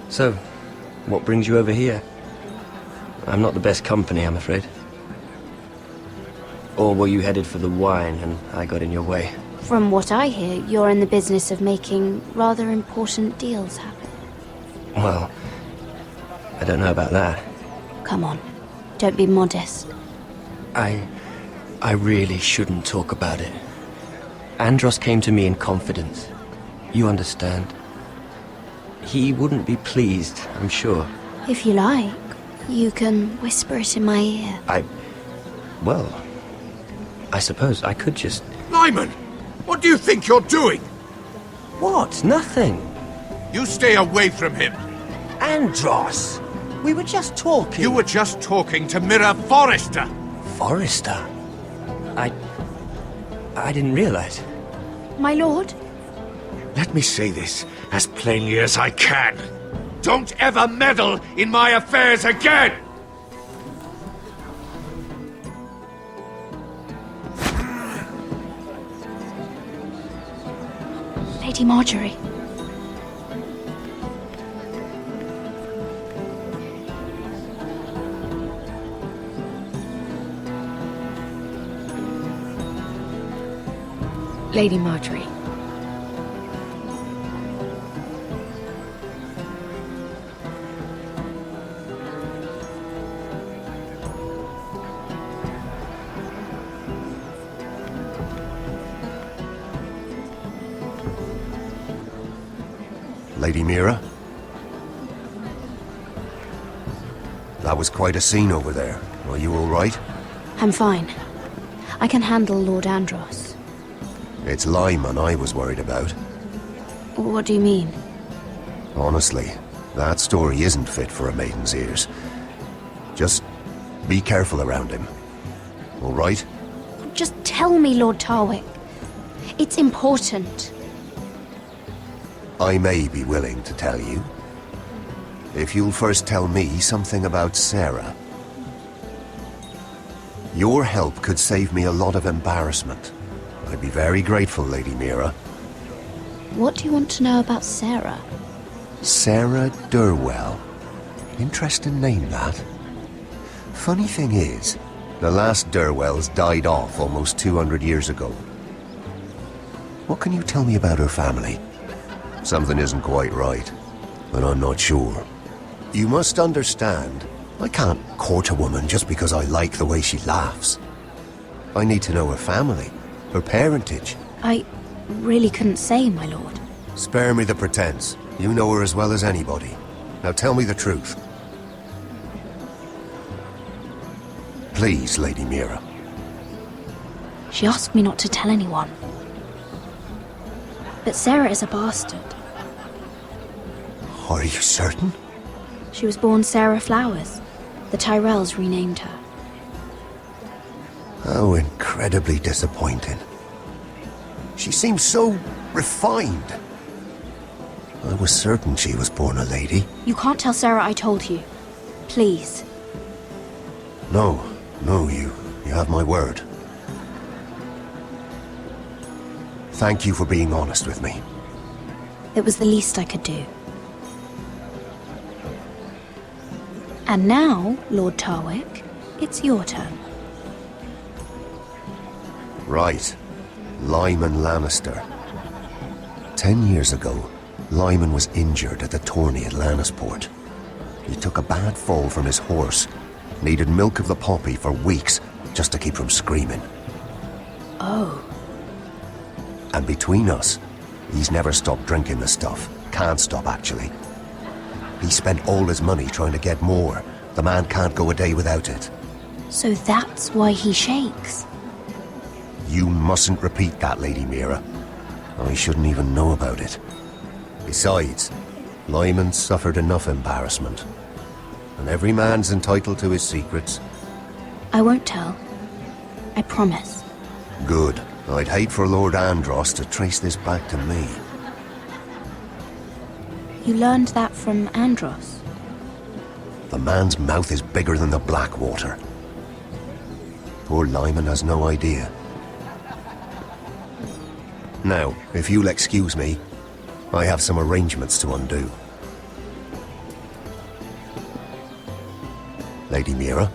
So, what brings you over here? I'm not the best company, I'm afraid. Or were you headed for the wine and I got in your way? From what I hear, you're in the business of making rather important deals happen. Well, I don't know about that. Come on, don't be modest. I really shouldn't talk about it. Andros came to me in confidence. You understand? He wouldn't be pleased, I'm sure. If you like, you can whisper it in my ear. Well, I suppose I could just... Lyman! What do you think you're doing? What? Nothing. You stay away from him. Andros! We were just talking. You were just talking to Mira Forrester. Forrester? I didn't realize. My lord? Let me say this as plainly as I can. Don't ever meddle in my affairs again! Lady Marjorie. Lady Marjorie. Lady Mira? That was quite a scene over there. Are you all right? I'm fine. I can handle Lord Andros. It's Lyman I was worried about. What do you mean? Honestly, that story isn't fit for a maiden's ears. Just be careful around him. All right? Just tell me, Lord Tarwick. It's important. I may be willing to tell you. If you'll first tell me something about Sarah. Your help could save me a lot of embarrassment. I'd be very grateful, Lady Mira. What do you want to know about Sarah? Sarah Durwell. Interesting name, that. Funny thing is, the last Durwells died off almost 200 years ago. What can you tell me about her family? Something isn't quite right, but I'm not sure. You must understand, I can't court a woman just because I like the way she laughs. I need to know her family, her parentage. I really couldn't say, my lord. Spare me the pretense. You know her as well as anybody. Now tell me the truth. Please, Lady Mira. She asked me not to tell anyone. But Sarah is a bastard. Are you certain? She was born Sarah Flowers. The Tyrells renamed her. How incredibly disappointing. She seems so refined. I was certain she was born a lady. You can't tell Sarah I told you. Please. No, you have my word. Thank you for being honest with me. It was the least I could do. And now, Lord Tarwick, it's your turn. Right. Lyman Lannister. 10 years ago, Lyman was injured at the tourney at Lannisport. He took a bad fall from his horse. Needed milk of the poppy for weeks just to keep from screaming. Oh. And between us, he's never stopped drinking the stuff. Can't stop, actually. He spent all his money trying to get more. The man can't go a day without it. So that's why he shakes. You mustn't repeat that, Lady Mira. I shouldn't even know about it. Besides, Lyman suffered enough embarrassment. And every man's entitled to his secrets. I won't tell. I promise. Good. I'd hate for Lord Andros to trace this back to me. You learned that from Andros? The man's mouth is bigger than the Blackwater. Poor Lyman has no idea. Now, if you'll excuse me, I have some arrangements to undo. Lady Mira?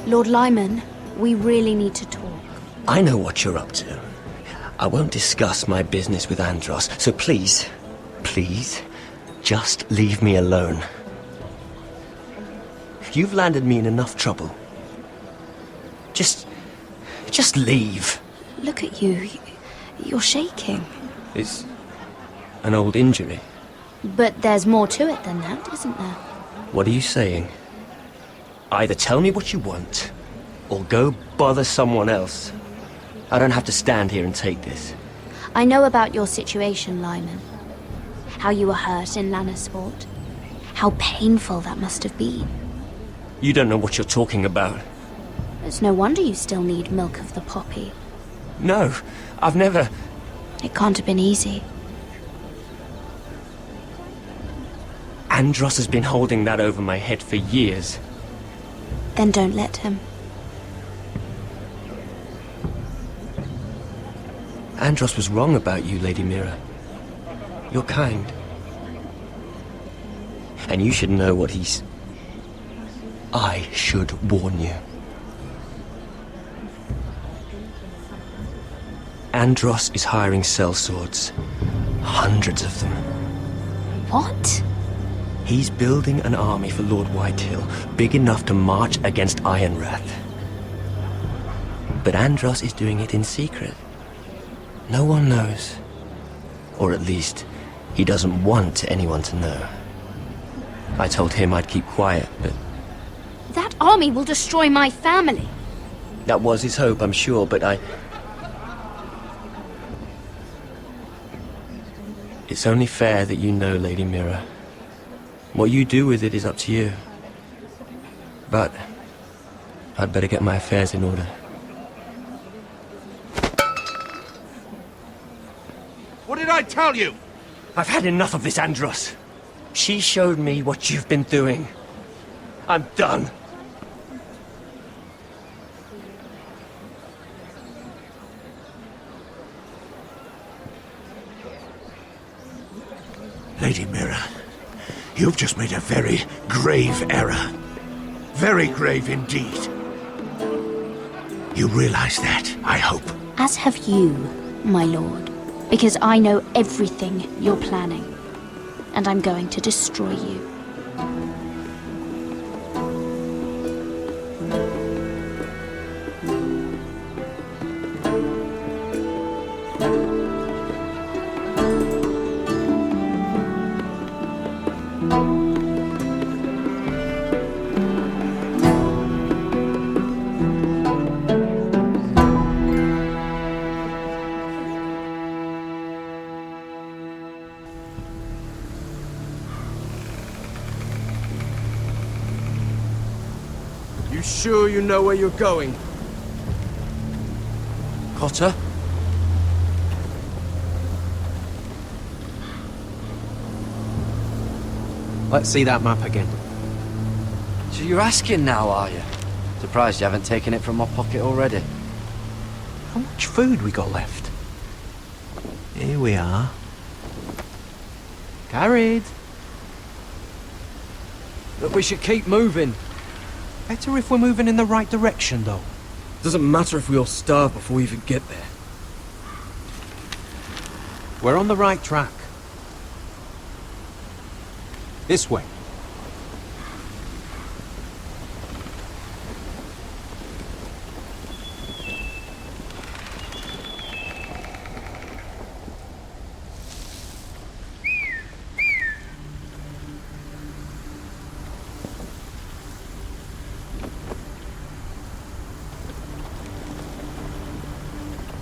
Lord Lyman, we really need to talk. I know what you're up to. I won't discuss my business with Andros, so please, just leave me alone. You've landed me in enough trouble. Just leave. Look at you. You're shaking. It's an old injury. But there's more to it than that, isn't there? What are you saying? Either tell me what you want, or go bother someone else. I don't have to stand here and take this. I know about your situation, Lyman. How you were hurt in Lannisport. How painful that must have been. You don't know what you're talking about. It's no wonder you still need milk of the poppy. No, I've never... It can't have been easy. Andros has been holding that over my head for years. Then don't let him. Andros was wrong about you, Lady Mira. You're kind. And you should know what he's... I should warn you. Andros is hiring sellswords. Hundreds of them. What? He's building an army for Lord Whitehill, big enough to march against Ironrath. But Andros is doing it in secret. No one knows. Or at least, he doesn't want anyone to know. I told him I'd keep quiet, but... That army will destroy my family. That was his hope, I'm sure, but It's only fair that you know, Lady Mira. What you do with it is up to you. But I'd better get my affairs in order. What did I tell you? I've had enough of this, Andros. She showed me what you've been doing. I'm done. Lady Mira, you've just made a very grave error. Very grave indeed. You realize that, I hope. As have you, my lord. Because I know everything you're planning. And I'm going to destroy you. You sure you know where you're going? Cotter? Let's see that map again. So you're asking now, are you? Surprised you haven't taken it from my pocket already. How much food we got left? Here we are. Carried. Look, we should keep moving. Better if we're moving in the right direction, though. Doesn't matter if we all starve before we even get there. We're on the right track. This way.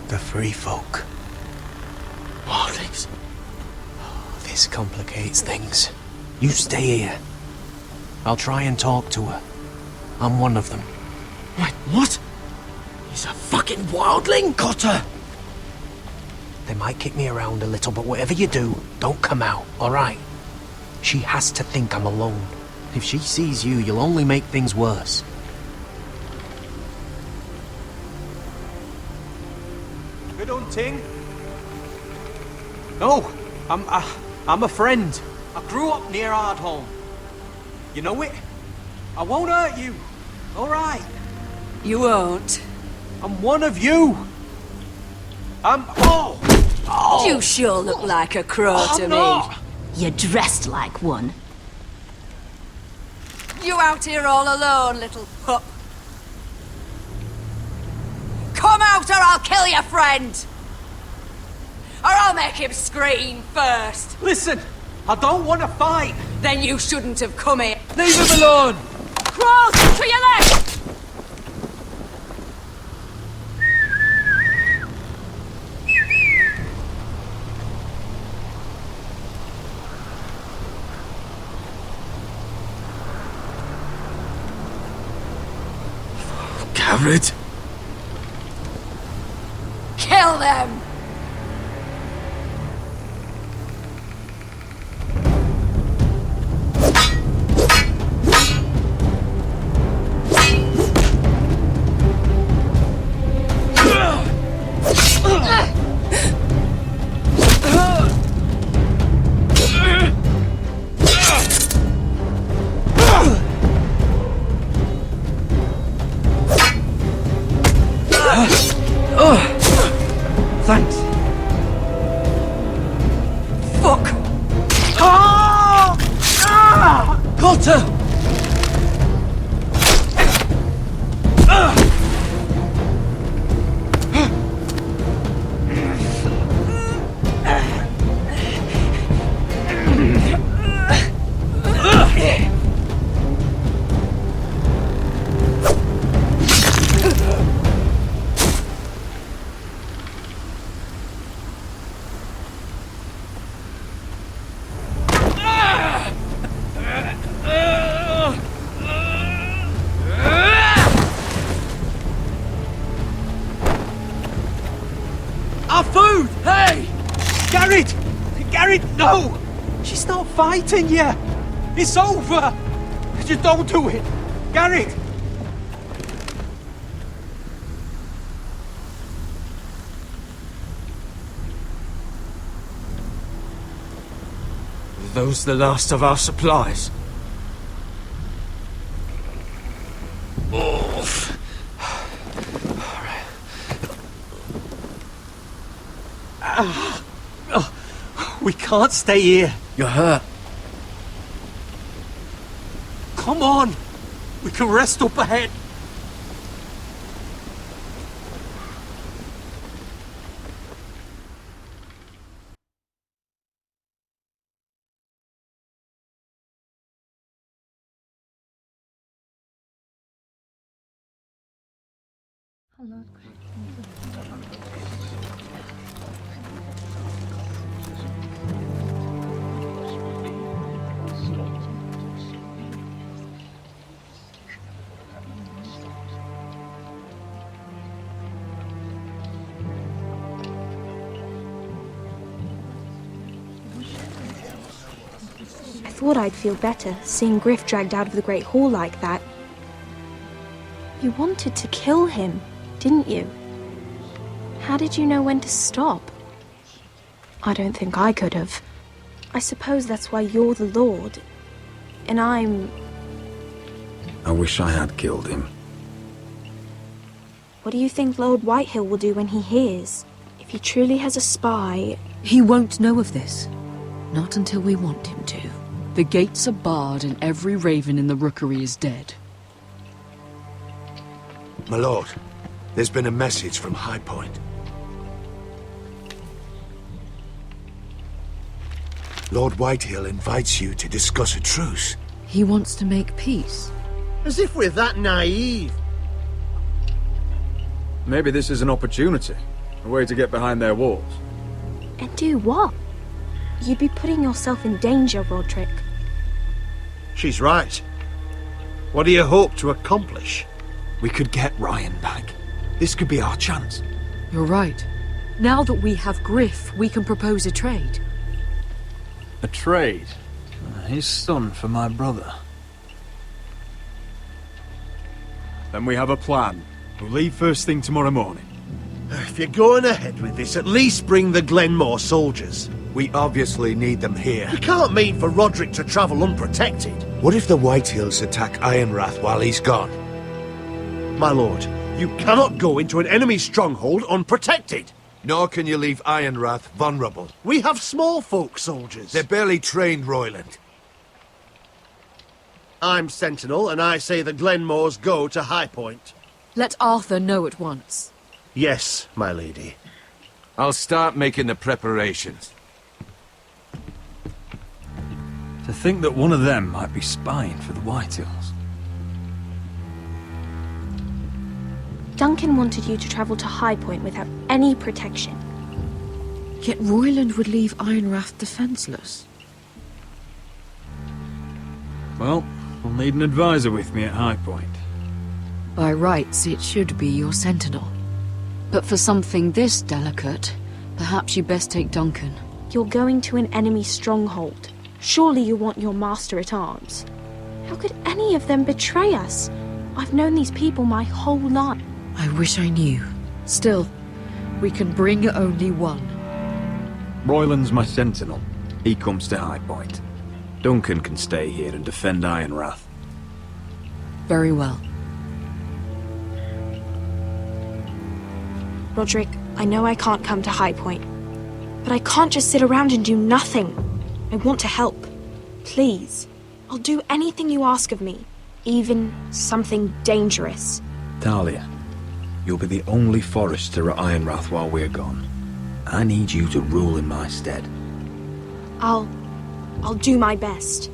The free folk. Wildlings. Oh, this complicates things. You stay here. I'll try and talk to her. I'm one of them. Wait, what? He's a fucking wildling? Cotter! They might kick me around a little, but whatever you do, don't come out, alright? She has to think I'm alone. If she sees you, you'll only make things worse. Good hunting. No, I'm a friend. I grew up near Ardholm. You know it? I won't hurt you. All right. You won't. I'm one of you. Oh! You sure look like a crow to me. Not. You're dressed like one. You out here all alone, little pup? Come out or I'll kill your friend! Or I'll make him scream first! Listen, I don't want to fight! Then you shouldn't have come here. Leave him alone! Crawl to your left! Garrett! Kill them! Thanks. Fuck! Cotter! Our food! Hey! Garrett! Garrett, no! She's not fighting yet! It's over! Just don't do it! Garrett! Are those the last of our supplies? We can't stay here. You're hurt. Come on! We can rest up ahead. I thought I'd feel better seeing Griff dragged out of the Great Hall like that. You wanted to kill him, didn't you? How did you know when to stop? I don't think I could have. I suppose that's why you're the Lord, and I'm... I wish I had killed him. What do you think Lord Whitehill will do when he hears? If he truly has a spy... He won't know of this. Not until we want him to. The gates are barred and every raven in the rookery is dead. My lord, there's been a message from High Point. Lord Whitehill invites you to discuss a truce. He wants to make peace. As if we're that naive. Maybe this is an opportunity. A way to get behind their walls. And do what? You'd be putting yourself in danger, Roderick. She's right. What do you hope to accomplish? We could get Ryan back. This could be our chance. You're right. Now that we have Griff, we can propose a trade. A trade? His son for my brother. Then we have a plan. We'll leave first thing tomorrow morning. If you're going ahead with this, at least bring the Glenmore soldiers. We obviously need them here. You can't mean for Roderick to travel unprotected. What if the Whitehills attack Ironrath while he's gone? My lord, you cannot go into an enemy stronghold unprotected. Nor can you leave Ironrath vulnerable. We have small folk soldiers. They're barely trained, Royland. I'm Sentinel, and I say the Glenmores go to High Point. Let Arthur know at once. Yes, my lady. I'll start making the preparations. To think that one of them might be spying for the Whitehills. Duncan wanted you to travel to High Point without any protection. Yet Royland would leave Ironrath defenseless. Well, we'll need an advisor with me at High Point. By rights, it should be your sentinel. But for something this delicate, perhaps you best take Duncan. You're going to an enemy stronghold. Surely you want your master-at-arms. How could any of them betray us? I've known these people my whole life. I wish I knew. Still, we can bring only one. Royland's my sentinel. He comes to High Point. Duncan can stay here and defend Ironrath. Very well. Roderick, I know I can't come to High Point, but I can't just sit around and do nothing. I want to help. Please. I'll do anything you ask of me, even something dangerous. Talia, you'll be the only Forester at Ironrath while we're gone. I need you to rule in my stead. I'll do my best.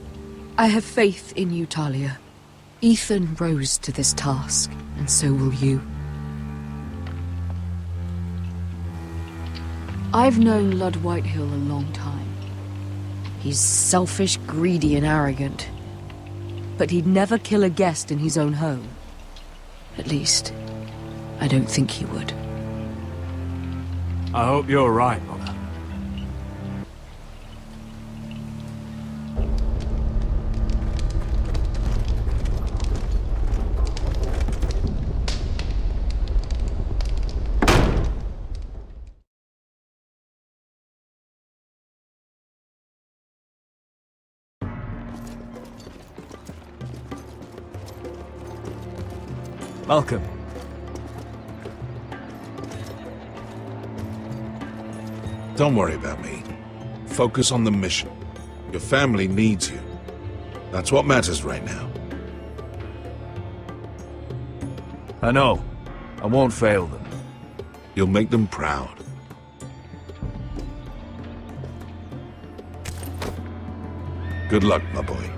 I have faith in you, Talia. Ethan rose to this task, and so will you. I've known Lord Whitehill a long time. He's selfish, greedy, and arrogant. But he'd never kill a guest in his own home. At least, I don't think he would. I hope you're right, Mother. Welcome. Don't worry about me. Focus on the mission. Your family needs you. That's what matters right now. I know. I won't fail them. You'll make them proud. Good luck, my boy.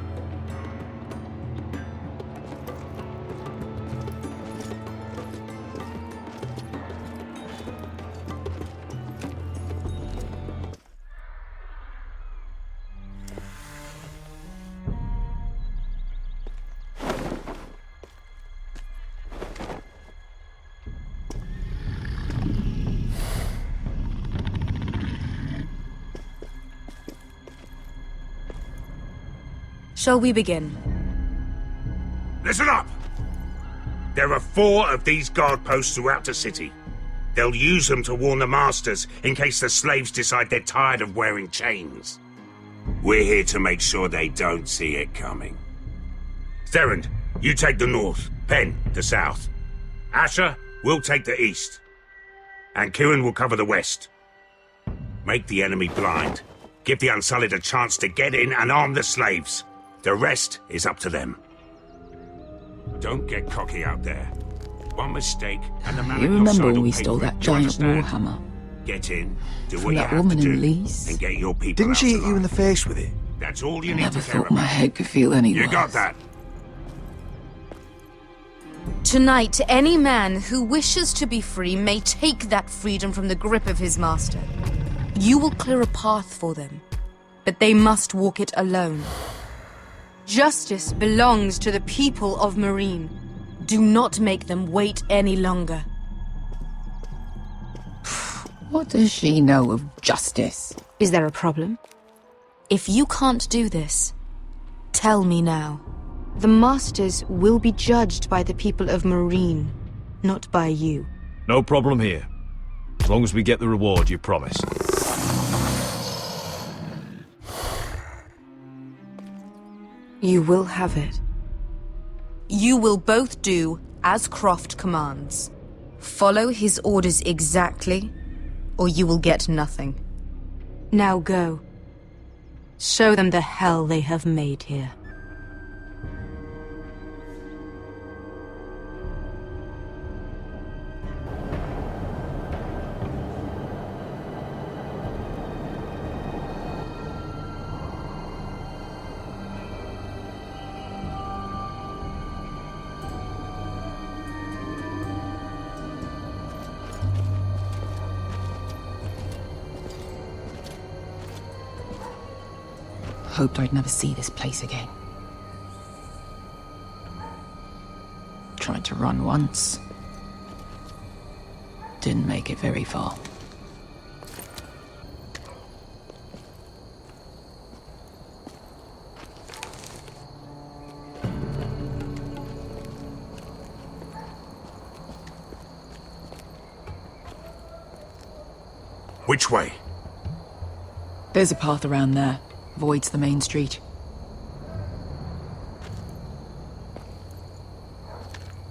Shall we begin? Listen up! There are 4 of these guard posts throughout the city. They'll use them to warn the masters in case the slaves decide they're tired of wearing chains. We're here to make sure they don't see it coming. Therend, you take the north. Penn, the south. Asher, we'll take the east. And Kieran will cover the west. Make the enemy blind. Give the Unsullied a chance to get in and arm the slaves. The rest is up to them. Don't get cocky out there. One mistake, and the man You at your remember side when will we pay stole for it. that Do you giant understand? warhammer? Get in, do From what you that have woman to in do, Lee's? and get your people Didn't out she alive. hit you in the face with it? That's all you I need never to care thought my about. head could feel any You worse. got that? Tonight, any man who wishes to be free may take that freedom from the grip of his master. You will clear a path for them, but they must walk it alone. Justice belongs to the people of Marine. Do not make them wait any longer. What does she know of justice? Is there a problem? If you can't do this, tell me now. The Masters will be judged by the people of Marine, not by you. No problem here. As long as we get the reward you promised. You will have it. You will both do as Croft commands. Follow his orders exactly, or you will get nothing. Now go. Show them the hell they have made here. Hoped I'd never see this place again. Tried to run once. Didn't make it very far. Which way? There's a path around there. Voids the main street.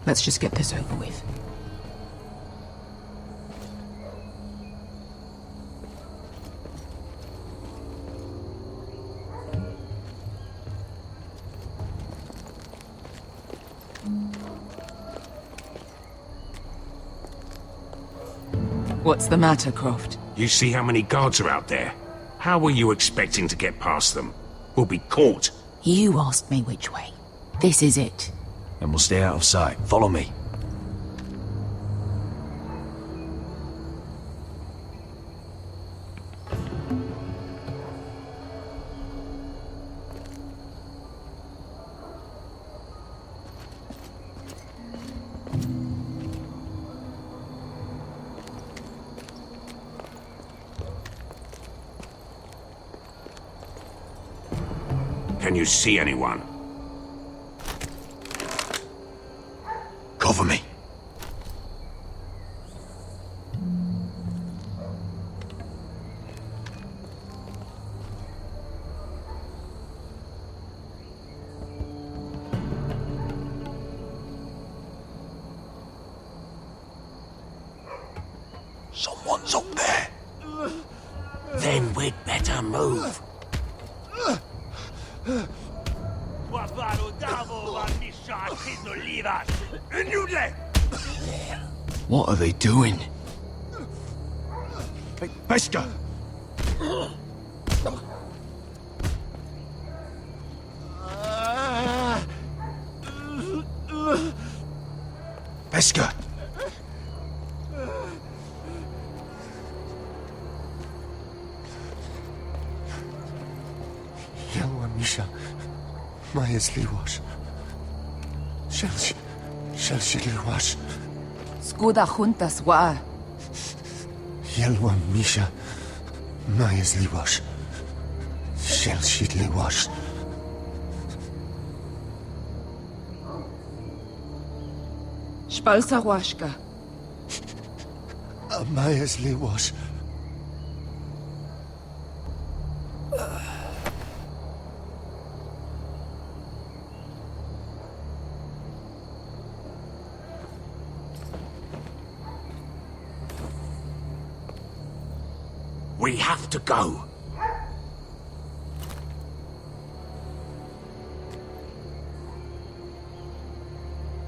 Let's just get this over with. What's the matter, Croft? You see how many guards are out there? How were you expecting to get past them? We'll be caught. You asked me which way. This is it. And we'll stay out of sight. Follow me. Can you see anyone? Cover me. Someone's up there. Then we'd better move. What are they doing? Hey, Pesca! Pesca! Yelwa Misha, Maya's Liwash. Shall she Liwash? Skuda juntas wa. Yelwa Misha, Maya's Liwash. Shall she Liwash? Spalsa washka. Maya's Liwash. We have to go.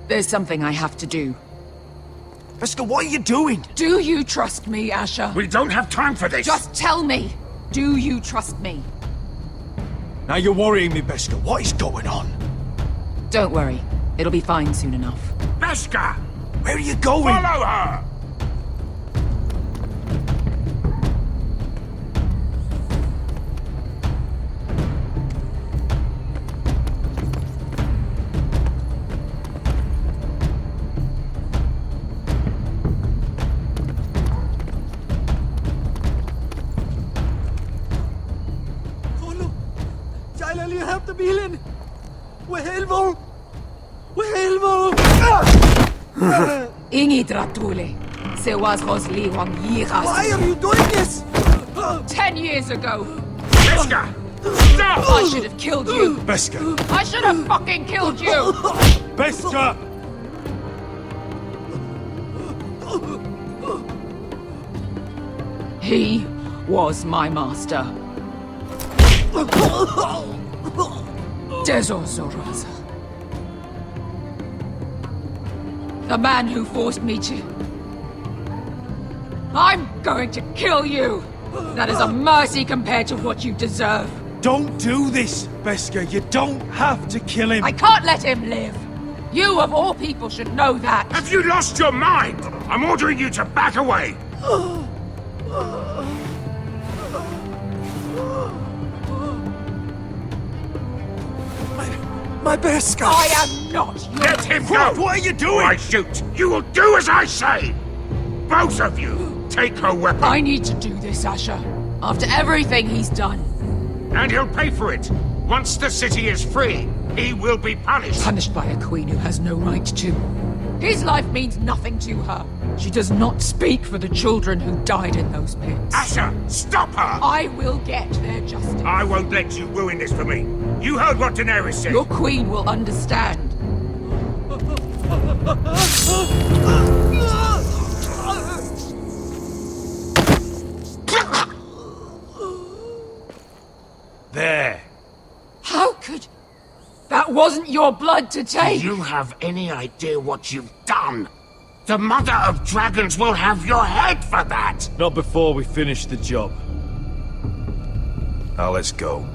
There's something I have to do. Beskha, what are you doing? Do you trust me, Asher? We don't have time for this! Just tell me! Do you trust me? Now you're worrying me, Beskha. What is going on? Don't worry. It'll be fine soon enough. Beskha! Where are you going? Follow her! You have to be in. Wehelvo! Wehelvo! Ingi Dratule. Se was Rosli Wang Yiras. Why are you doing this? 10 years ago. Beskha! Stop! I should have killed you. Beskha! I should have fucking killed you. Beskha! He was my master. Dezozoraza. The man who forced me to... I'm going to kill you! That is a mercy compared to what you deserve. Don't do this, Beskha. You don't have to kill him. I can't let him live. You, of all people, should know that. Have you lost your mind? I'm ordering you to back away! My Beskha! I am not your... Let him go! What are you doing? Or I shoot! You will do as I say! Both of you, take her weapon! I need to do this, Asher. After everything he's done. And he'll pay for it! Once the city is free, he will be punished! Punished by a queen who has no right to. His life means nothing to her. She does not speak for the children who died in those pits. Asher, stop her! I will get their justice. I won't let you ruin this for me. You heard what Daenerys said. Your queen will understand. There. How could... That wasn't your blood to take! Do you have any idea what you've done? The Mother of Dragons will have your head for that! Not before we finish the job. Now let's go.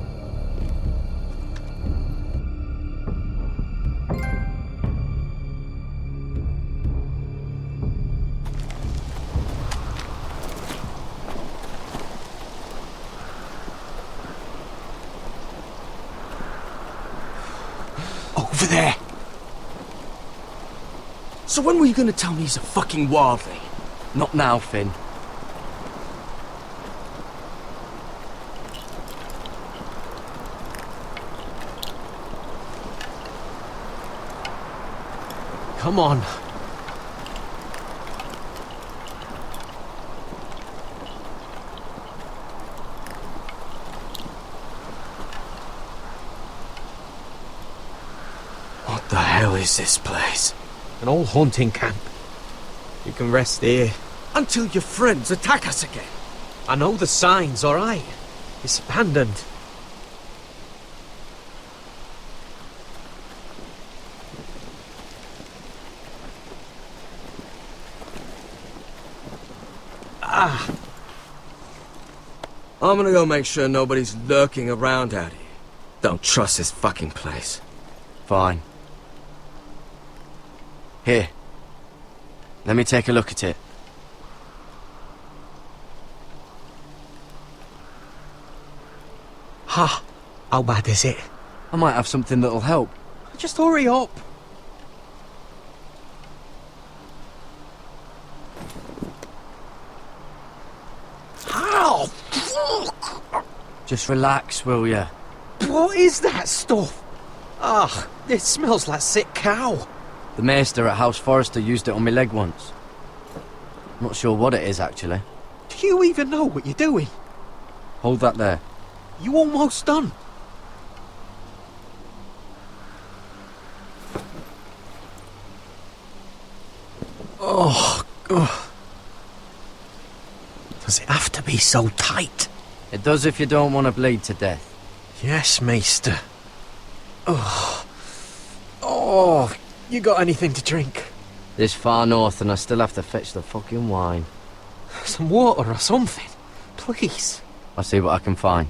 Over there. So when were you gonna tell me he's a fucking wildling? Not now, Finn. Come on. What the hell is this place? An old hunting camp. You can rest here. Until your friends attack us again. I know the signs, alright? It's abandoned. I'm gonna go make sure nobody's lurking around out here. Don't trust this fucking place. Fine. Here. Let me take a look at it. Ha! How bad is it? I might have something that'll help. Just hurry up. How? Fuck! Just relax, will ya? What is that stuff? Ah, it smells like sick cow. The maester at House Forrester used it on my leg once. Not sure what it is, actually. Do you even know what you're doing? Hold that there. You almost done. Oh, God. Does it have to be so tight? It does if you don't want to bleed to death. Yes, Maester. Oh. Oh. You got anything to drink? This far north and I still have to fetch the fucking wine. Some water or something, please. I'll see what I can find.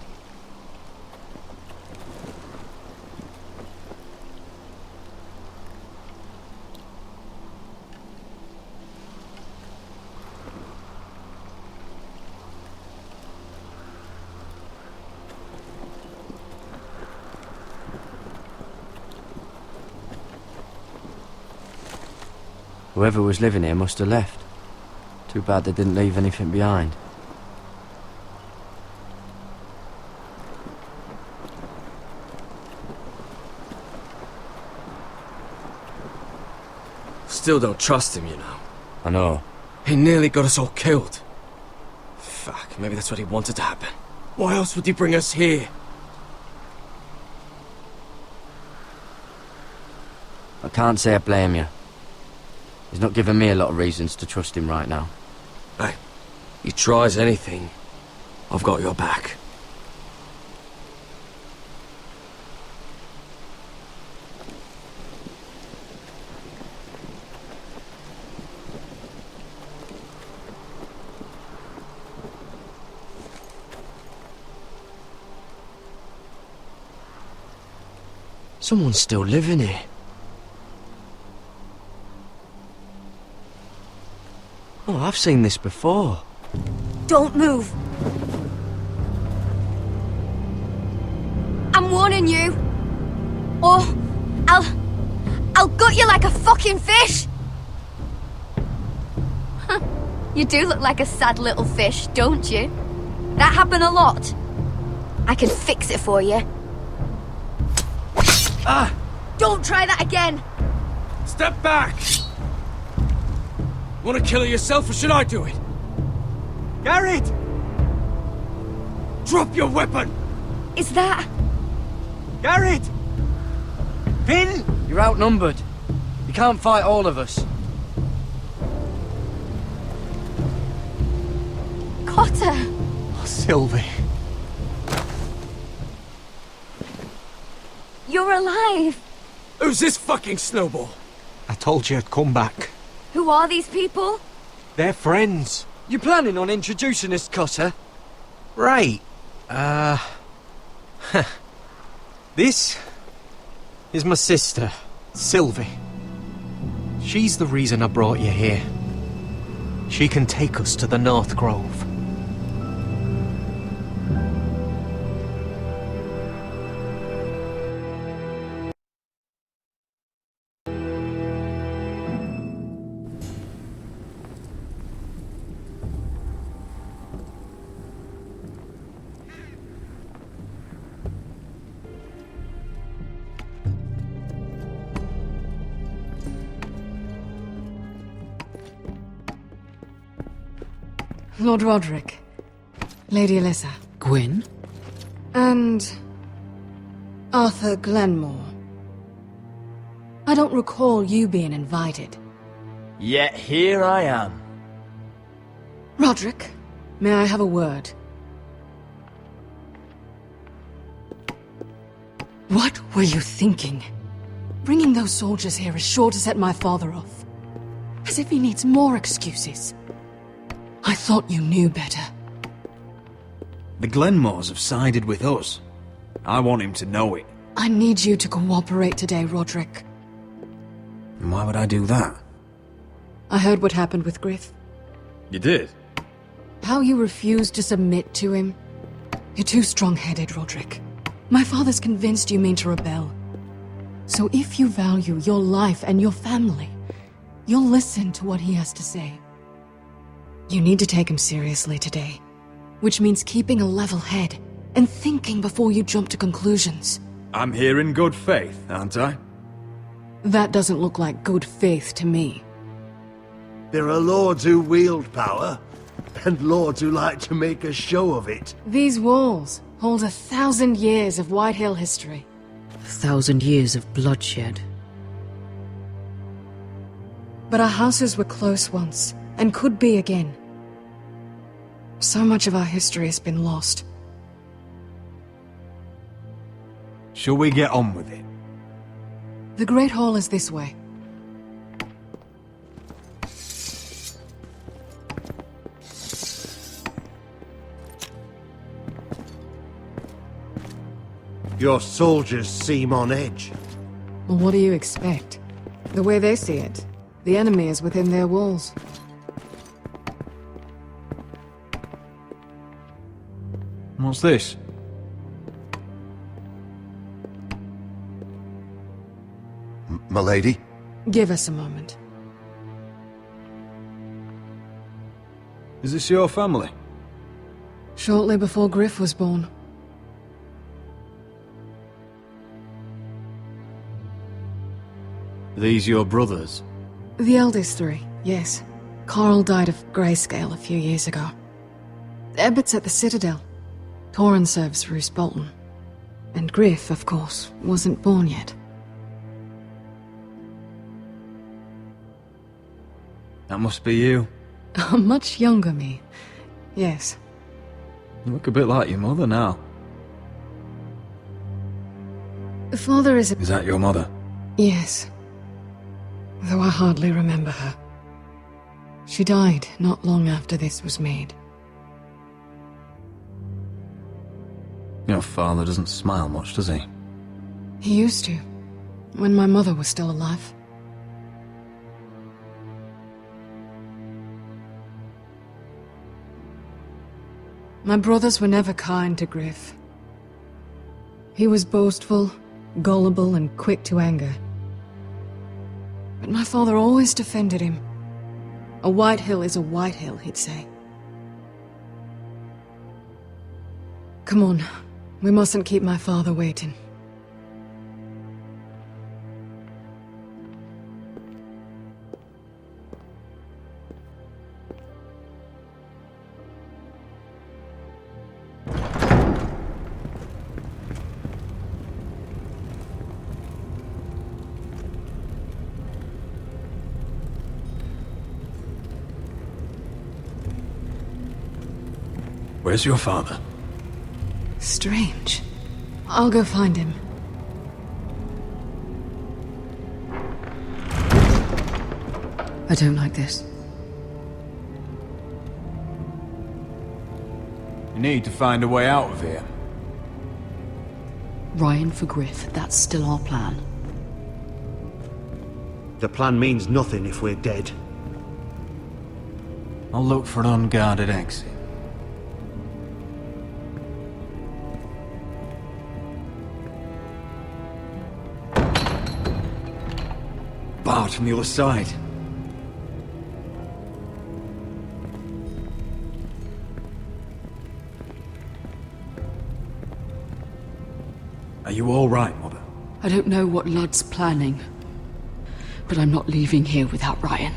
Whoever was living here must have left. Too bad they didn't leave anything behind. Still don't trust him, you know. I know. He nearly got us all killed. Fuck, maybe that's what he wanted to happen. Why else would he bring us here? I can't say I blame you. He's not giving me a lot of reasons to trust him right now. Hey, he tries anything, I've got your back. Someone's still living here. Oh, I've seen this before. Don't move. I'm warning you. Or I'll gut you like a fucking fish. You do look like a sad little fish, don't you? That happened a lot. I can fix it for you. Ah! Don't try that again. Step back! Want to kill her yourself, or should I do it? Garrett! Drop your weapon! Is that... Garrett! Finn! You're outnumbered. You can't fight all of us. Cotter! Sylvie. You're alive! Who's this fucking snowball? I told you I'd come back. Who are these people? They're friends. You planning on introducing us, Cotter? Right. This is my sister, Sylvie. She's the reason I brought you here. She can take us to the North Grove. Lord Roderick, Lady Alyssa. Gwyn? And... Arthur Glenmore. I don't recall you being invited. Yet here I am. Roderick, may I have a word? What were you thinking? Bringing those soldiers here is sure to set my father off. As if he needs more excuses. I thought you knew better. The Glenmores have sided with us. I want him to know it. I need you to cooperate today, Roderick. And why would I do that? I heard what happened with Griff. You did? How you refused to submit to him. You're too strong-headed, Roderick. My father's convinced you mean to rebel. So if you value your life and your family, you'll listen to what he has to say. You need to take him seriously today, which means keeping a level head and thinking before you jump to conclusions. I'm here in good faith, aren't I? That doesn't look like good faith to me. There are lords who wield power, and lords who like to make a show of it. These walls hold 1,000 years of Whitehill history. 1,000 years of bloodshed. But our houses were close once, and could be again. So much of our history has been lost. Shall we get on with it? The Great Hall is this way. Your soldiers seem on edge. Well, what do you expect? The way they see it, the enemy is within their walls. What's this? Milady? Give us a moment. Is this your family? Shortly before Griff was born. These your brothers? The eldest three, yes. Carl died of grayscale a few years ago. Ebbett's at the Citadel. Torrin serves Roose Bolton. And Griff, of course, wasn't born yet. That must be you. A much younger me. Yes. You look a bit like your mother now. Father is a... Is that your mother? Yes. Though I hardly remember her. She died not long after this was made. Your father doesn't smile much, does he? He used to, when my mother was still alive. My brothers were never kind to Griff. He was boastful, gullible, and quick to anger. But my father always defended him. A White Hill is a White Hill, he'd say. Come on, we mustn't keep my father waiting. Where's your father? Strange. I'll go find him. I don't like this. You need to find a way out of here. Ryan for Griff, that's still our plan. The plan means nothing if we're dead. I'll look for an unguarded exit. Barred from the other side. Are you all right, Mother? I don't know what Ludd's planning, but I'm not leaving here without Ryan.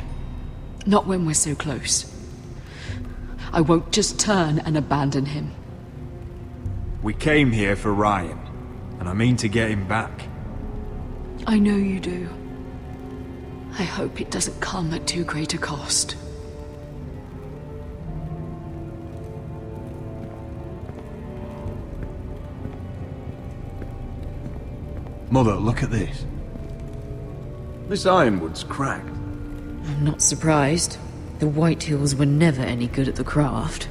Not when we're so close. I won't just turn and abandon him. We came here for Ryan, and I mean to get him back. I know you do. I hope it doesn't come at too great a cost. Mother, look at this. This ironwood's cracked. I'm not surprised. The White Hills were never any good at the craft.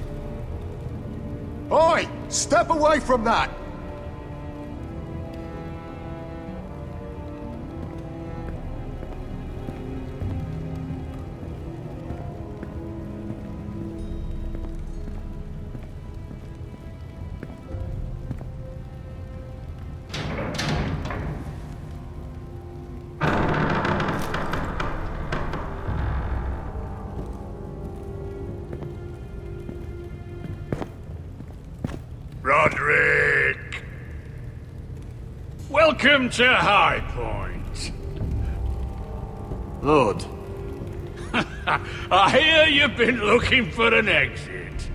Oi! Step away from that! Roderick! Welcome to High Point. Lord. I hear you've been looking for an exit.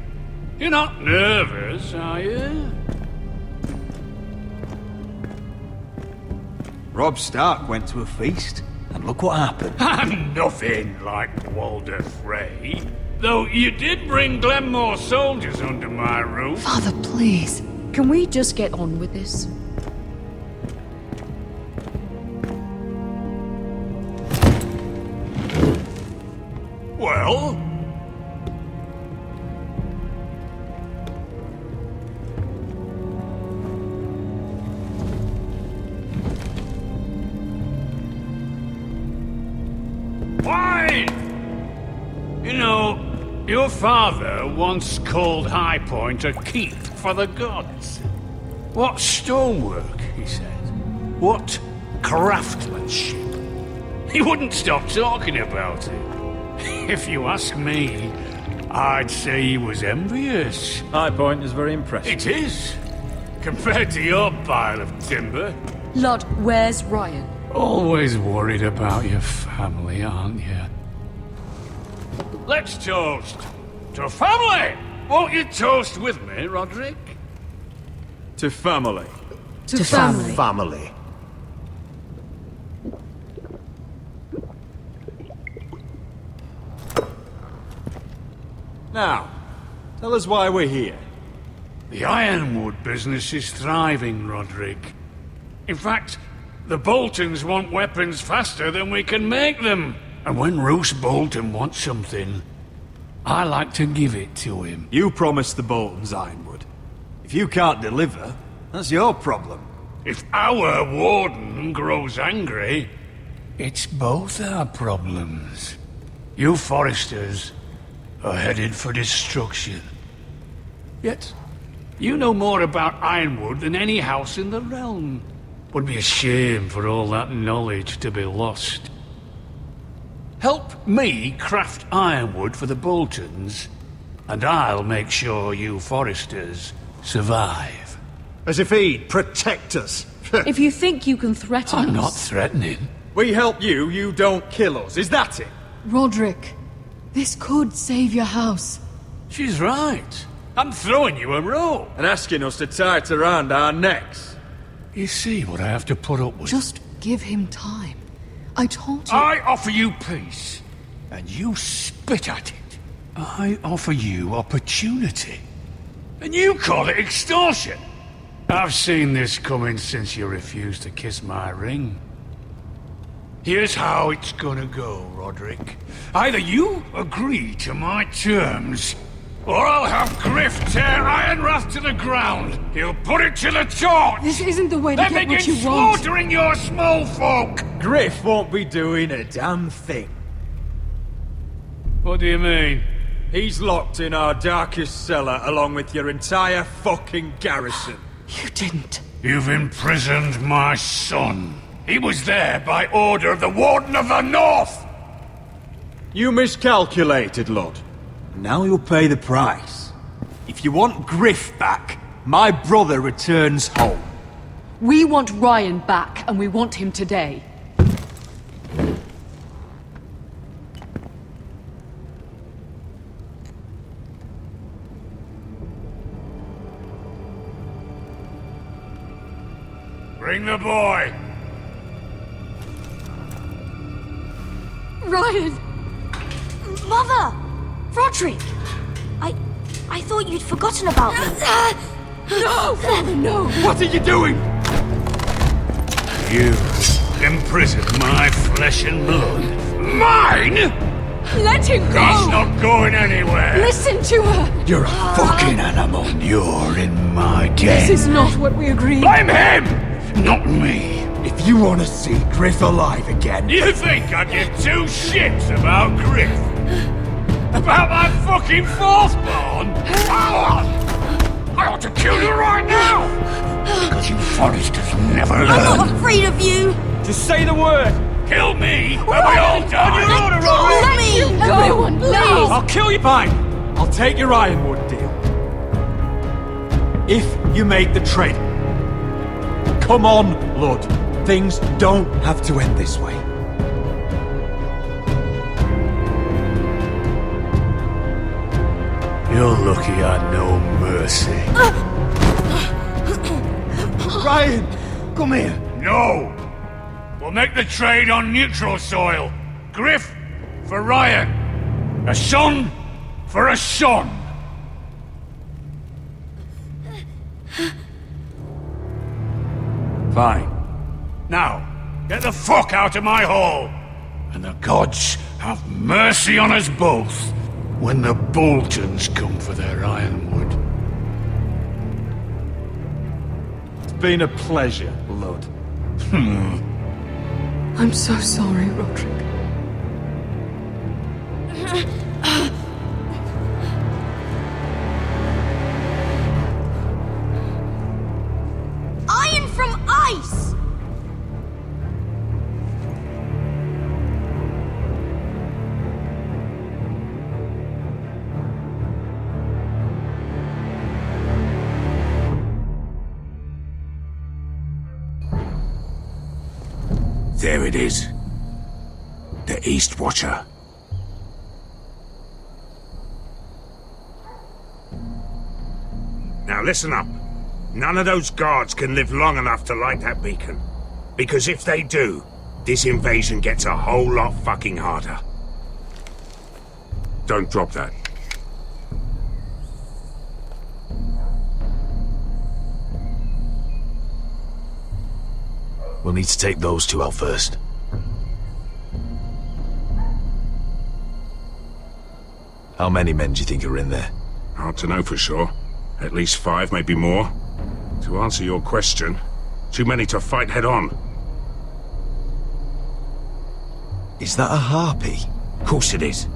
You're not nervous, are you? Robb Stark went to a feast, and look what happened. I'm nothing like Walder Frey. Though you did bring Glenmore soldiers under my roof. Father, please. Can we just get on with this? Well? Your father once called High Point a keep for the gods. What stonework, he said. What craftsmanship. He wouldn't stop talking about it. If you ask me, I'd say he was envious. High Point is very impressive. It is. Compared to your pile of timber. Lord, where's Ryan? Always worried about your family, aren't you? Let's toast to family! Won't you toast with me, Roderick? To family. To family. Family. Now, tell us why we're here. The ironwood business is thriving, Roderick. In fact, the Boltons want weapons faster than we can make them. And when Roose Bolton wants something, I like to give it to him. You promised the Boltons ironwood. If you can't deliver, that's your problem. If our warden grows angry, it's both our problems. You Foresters are headed for destruction. Yet, you know more about ironwood than any house in the realm. Would be a shame for all that knowledge to be lost. Help me craft ironwood for the Boltons, and I'll make sure you Foresters survive. As if he'd protect us. If you think you can threaten us... I'm not threatening. We help you, you don't kill us. Is that it? Roderick, this could save your house. She's right. I'm throwing you a rope. And asking us to tie it around our necks. You see what I have to put up with? Just give him time. I told you... I offer you peace, and you spit at it. I offer you opportunity, and you call it extortion. I've seen this coming since you refused to kiss my ring. Here's how it's gonna go, Roderick. Either you agree to my terms, or I'll have Griff tear Ironrath to the ground. He'll put it to the torch. This isn't the way to then get what begin you want. slaughtering your small folk. Griff won't be doing a damn thing. What do you mean? He's locked in our darkest cellar along with your entire fucking garrison. You didn't. You've imprisoned my son. He was there by order of the Warden of the North. You miscalculated, Lord. Now you'll pay the price. If you want Griff back, my brother returns home. We want Ryan back, and we want him today. Bring the boy. Ryan! Mother! Roderick! I thought you'd forgotten about me. No! Father, no! What are you doing? You imprisoned my flesh and blood. Mine? Let him go! He's not going anywhere. Listen to her! You're a fucking animal. You're in my den. This is not what we agreed. Blame him! Not me. If you want to see Griff alive again... You think I give two shits about Griff? About my fucking fourthborn? I ought to kill you right now! Because you Foresters never learn. I'm not afraid of you! Just say the word! Kill me, and we all die! Let me! Everyone, please! I'll kill you! Fine! I'll take your ironwood deal. If you make the trade. Come on, Lord. Things don't have to end this way. You're lucky I know mercy. Ryan! Come here! No! We'll make the trade on neutral soil. Griff for Ryan. A son for a son. Fine. Now, get the fuck out of my hall! And the gods have mercy on us both when the Boltons come for their ironwood. It's been a pleasure, Lord. I'm so sorry, Roderick. face! There it is. The East Watcher. Now listen up. None of those guards can live long enough to light that beacon. Because if they do, this invasion gets a whole lot fucking harder. Don't drop that. We'll need to take those two out first. How many men do you think are in there? Hard to know for sure. At least 5, maybe more. To answer your question, too many to fight head on. Is that a harpy? Of course it is.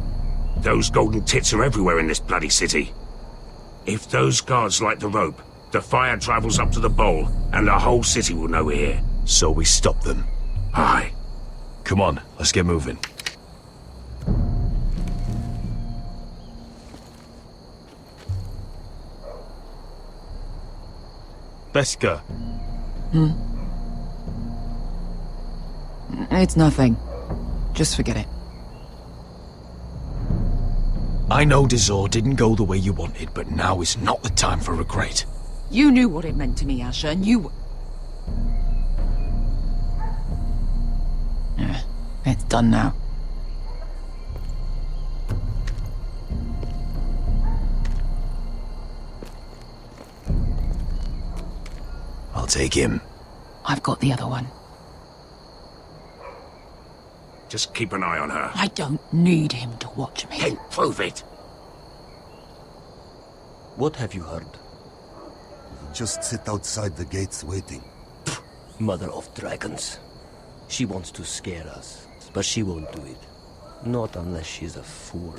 Those golden tits are everywhere in this bloody city. If those guards light the rope, the fire travels up to the bowl, and the whole city will know we're here. So we stop them. Aye. Come on, let's get moving. Beska. It's nothing. Just forget it. I know Dizor didn't go the way you wanted, but now is not the time for regret. You knew what it meant to me, Asher, and you... It's done now. I'll take him. I've got the other one. Just keep an eye on her. I don't need him to watch me. Then prove it. What have you heard? Just sit outside the gates waiting. Mother of dragons. She wants to scare us, but she won't do it. Not unless she's a fool.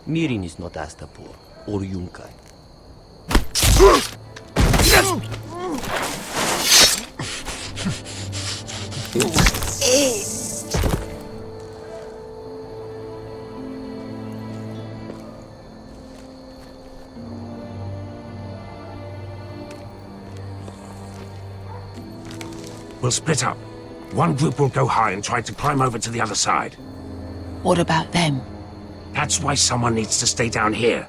Mirin is not Astapor or Yunkai. We'll split up. One group will go high and try to climb over to the other side. What about them? That's why someone needs to stay down here.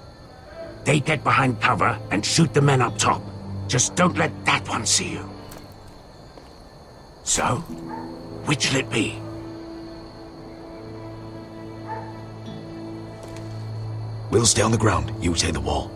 They get behind cover and shoot the men up top. Just don't let that one see you. So, which'll it be? We'll stay on the ground. You take the wall.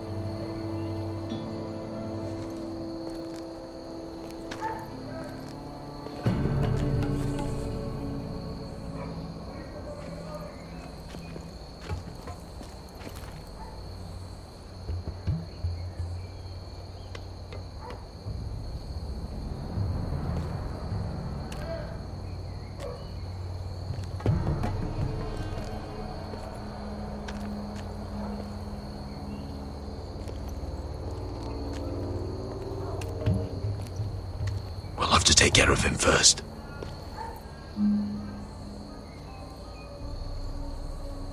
We'll have to take care of him first.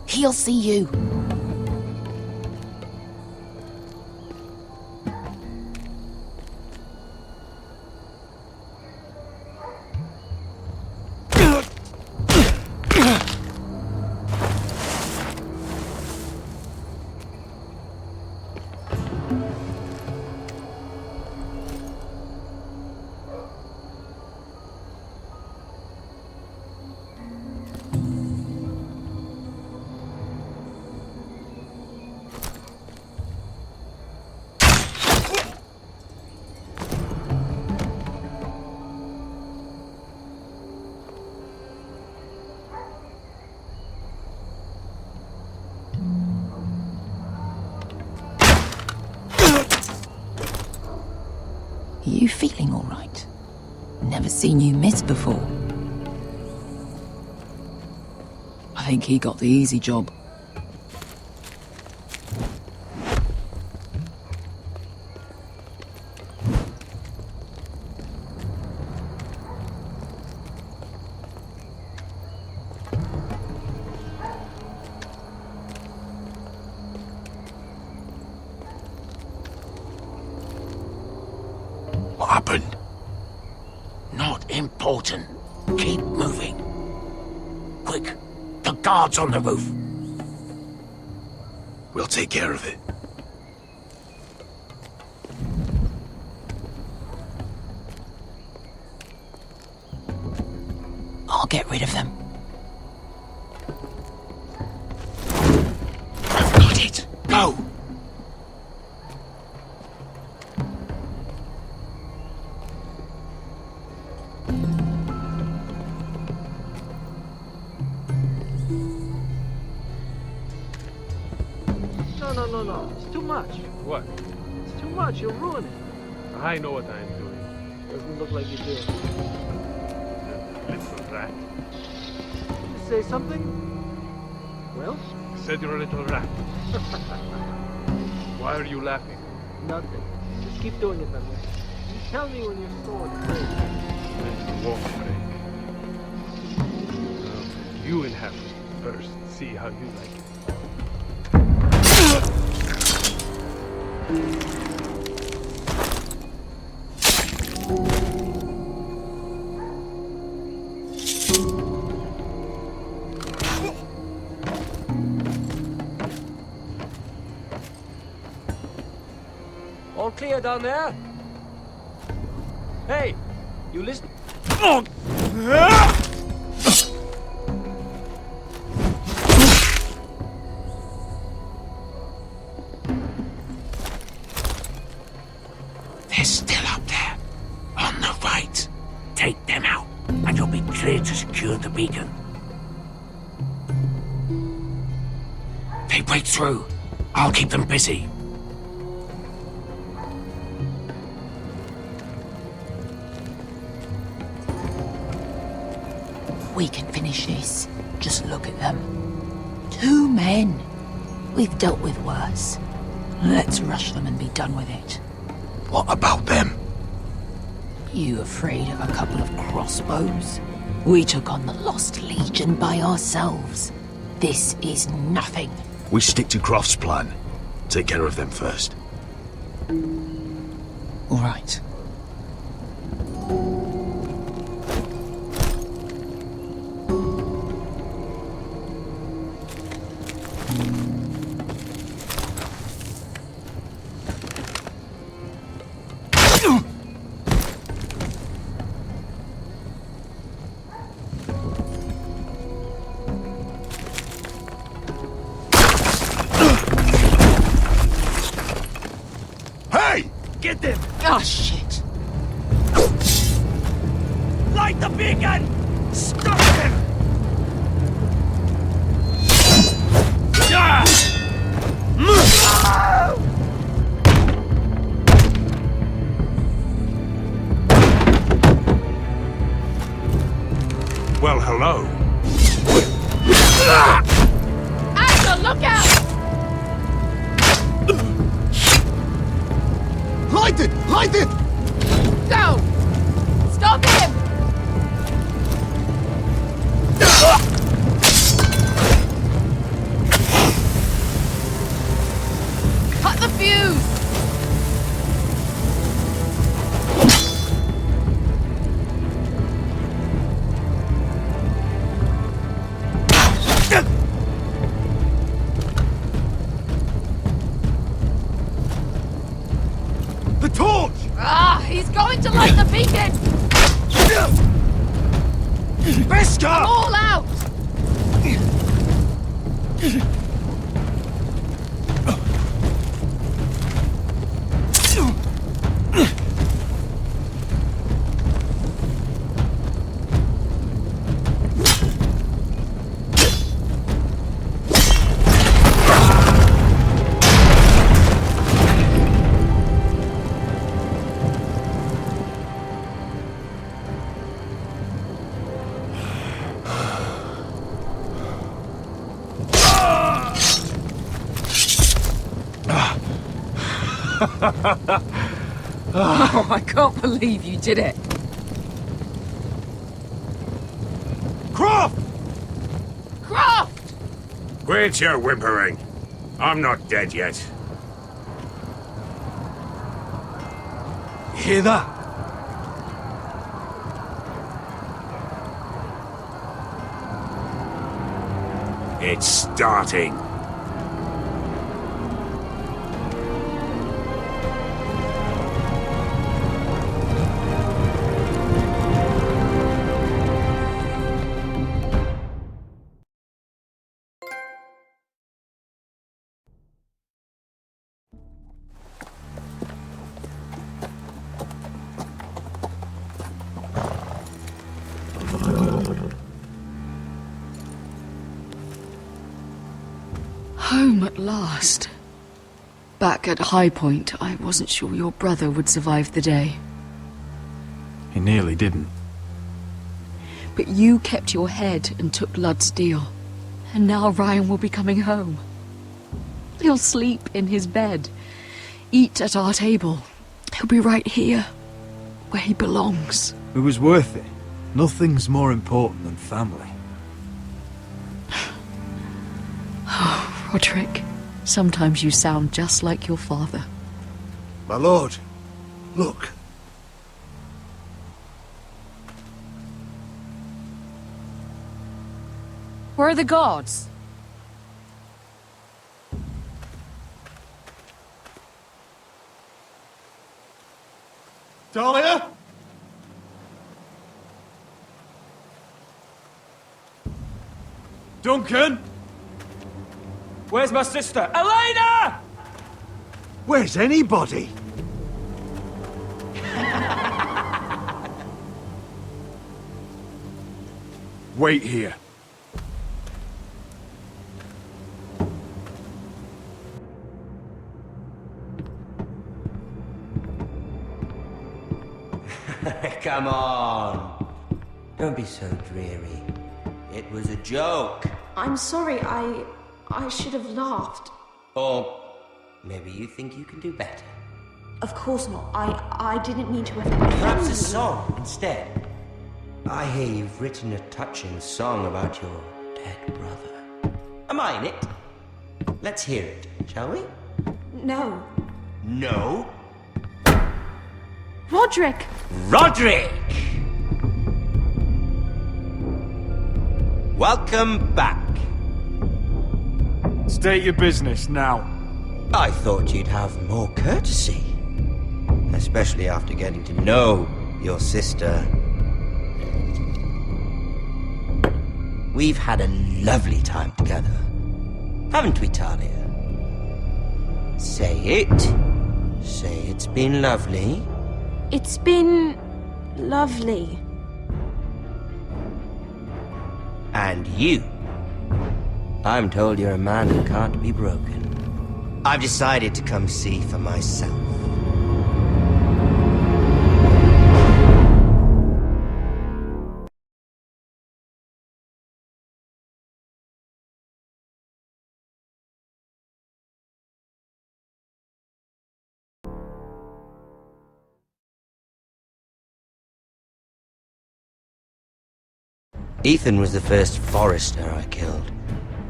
He'll see you. You feeling all right? Never seen you miss before. I think he got the easy job. What happened? Not important. Keep moving. Quick, the guards on the roof. We'll take care of it. I'll get rid of them. I've got it. Go! No. It's too much. What? It's too much. You'll ruin it. I know what I'm doing. Doesn't look like you do. Little rat. Did you say something? Well? I said you're a little rat. Why are you laughing? Nothing. Just keep doing it that way. You tell me when your sword breaks. Then you won't break. You inhabit first. See how you like it. All clear down there? Hey, you listen? They're still up there. On the right. Take them out, and you'll be clear to secure the beacon. They break through. I'll keep them busy. We can finish this. Just look at them. 2 men. We've dealt with worse. Let's rush them and be done with it. What about them? You afraid of a couple of crossbows? We took on the Lost Legion by ourselves. This is nothing. We stick to Croft's plan. Take care of them first. All right. Get them! Oh, shit. Light the beacon! Stop them! Well, hello. Asher, look out! Light it! Light it! Go! Stop him! Cut the fuse! The torch! Ah, he's going to light the beacon! Beskar! I'm all out! Oh, I can't believe you did it. Croft! Croft! Quit your whimpering. I'm not dead yet. You hear that? It's starting. Home at last. Back at High Point, I wasn't sure your brother would survive the day. He nearly didn't. But you kept your head and took Ludd's deal. And now Ryan will be coming home. He'll sleep in his bed, eat at our table. He'll be right here, where he belongs. It was worth it. Nothing's more important than family. Roderick, sometimes you sound just like your father. My lord, look. Where are the guards? Talia? Duncan? Where's my sister? Elena! Where's anybody? Wait here. Come on. Don't be so dreary. It was a joke. I'm sorry, I should have laughed. Or maybe you think you can do better. Of course not. I didn't mean to offend you. Perhaps a song instead. I hear you've written a touching song about your dead brother. Am I in it? Let's hear it, shall we? No. No? Roderick! Roderick! Welcome back. State your business now. I thought you'd have more courtesy. Especially after getting to know your sister. We've had a lovely time together. Haven't we, Talia? Say it. Say it's been lovely. It's been lovely. And you. I'm told you're a man who can't be broken. I've decided to come see for myself. Ethan was the first Forrester I killed.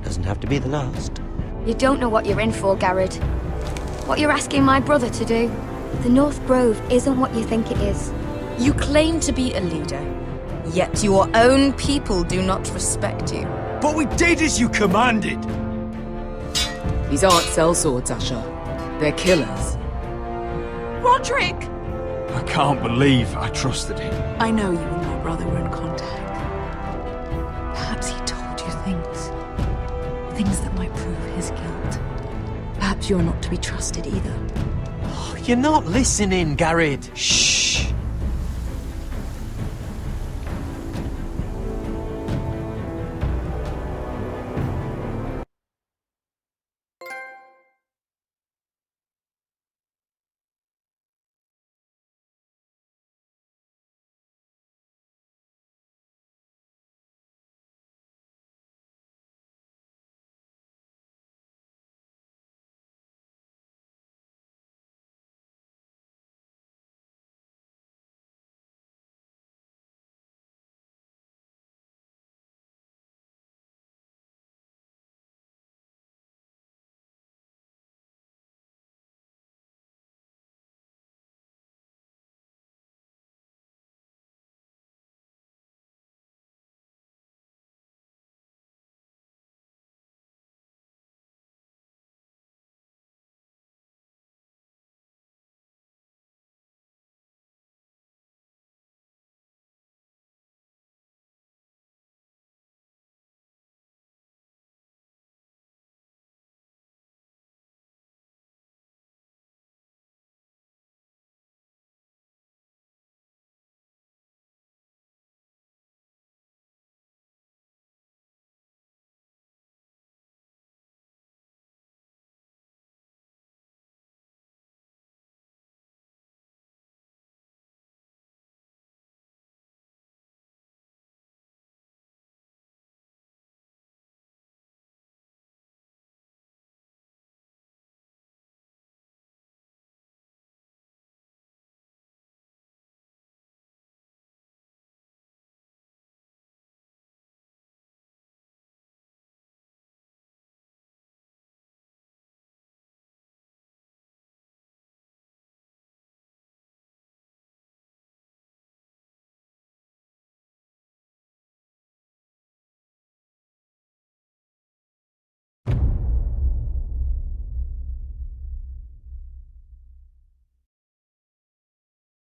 Doesn't have to be the last. You don't know what you're in for, Garrett. What you're asking my brother to do. The North Grove isn't what you think it is. You claim to be a leader, yet your own people do not respect you. But we did as you commanded! These aren't sellswords, Asher. They're killers. Roderick! I can't believe I trusted him. I know you and my brother were in contact. Perhaps he told you things that might prove his guilt. Perhaps you're not to be trusted either. You're not listening, Garrett. Shh!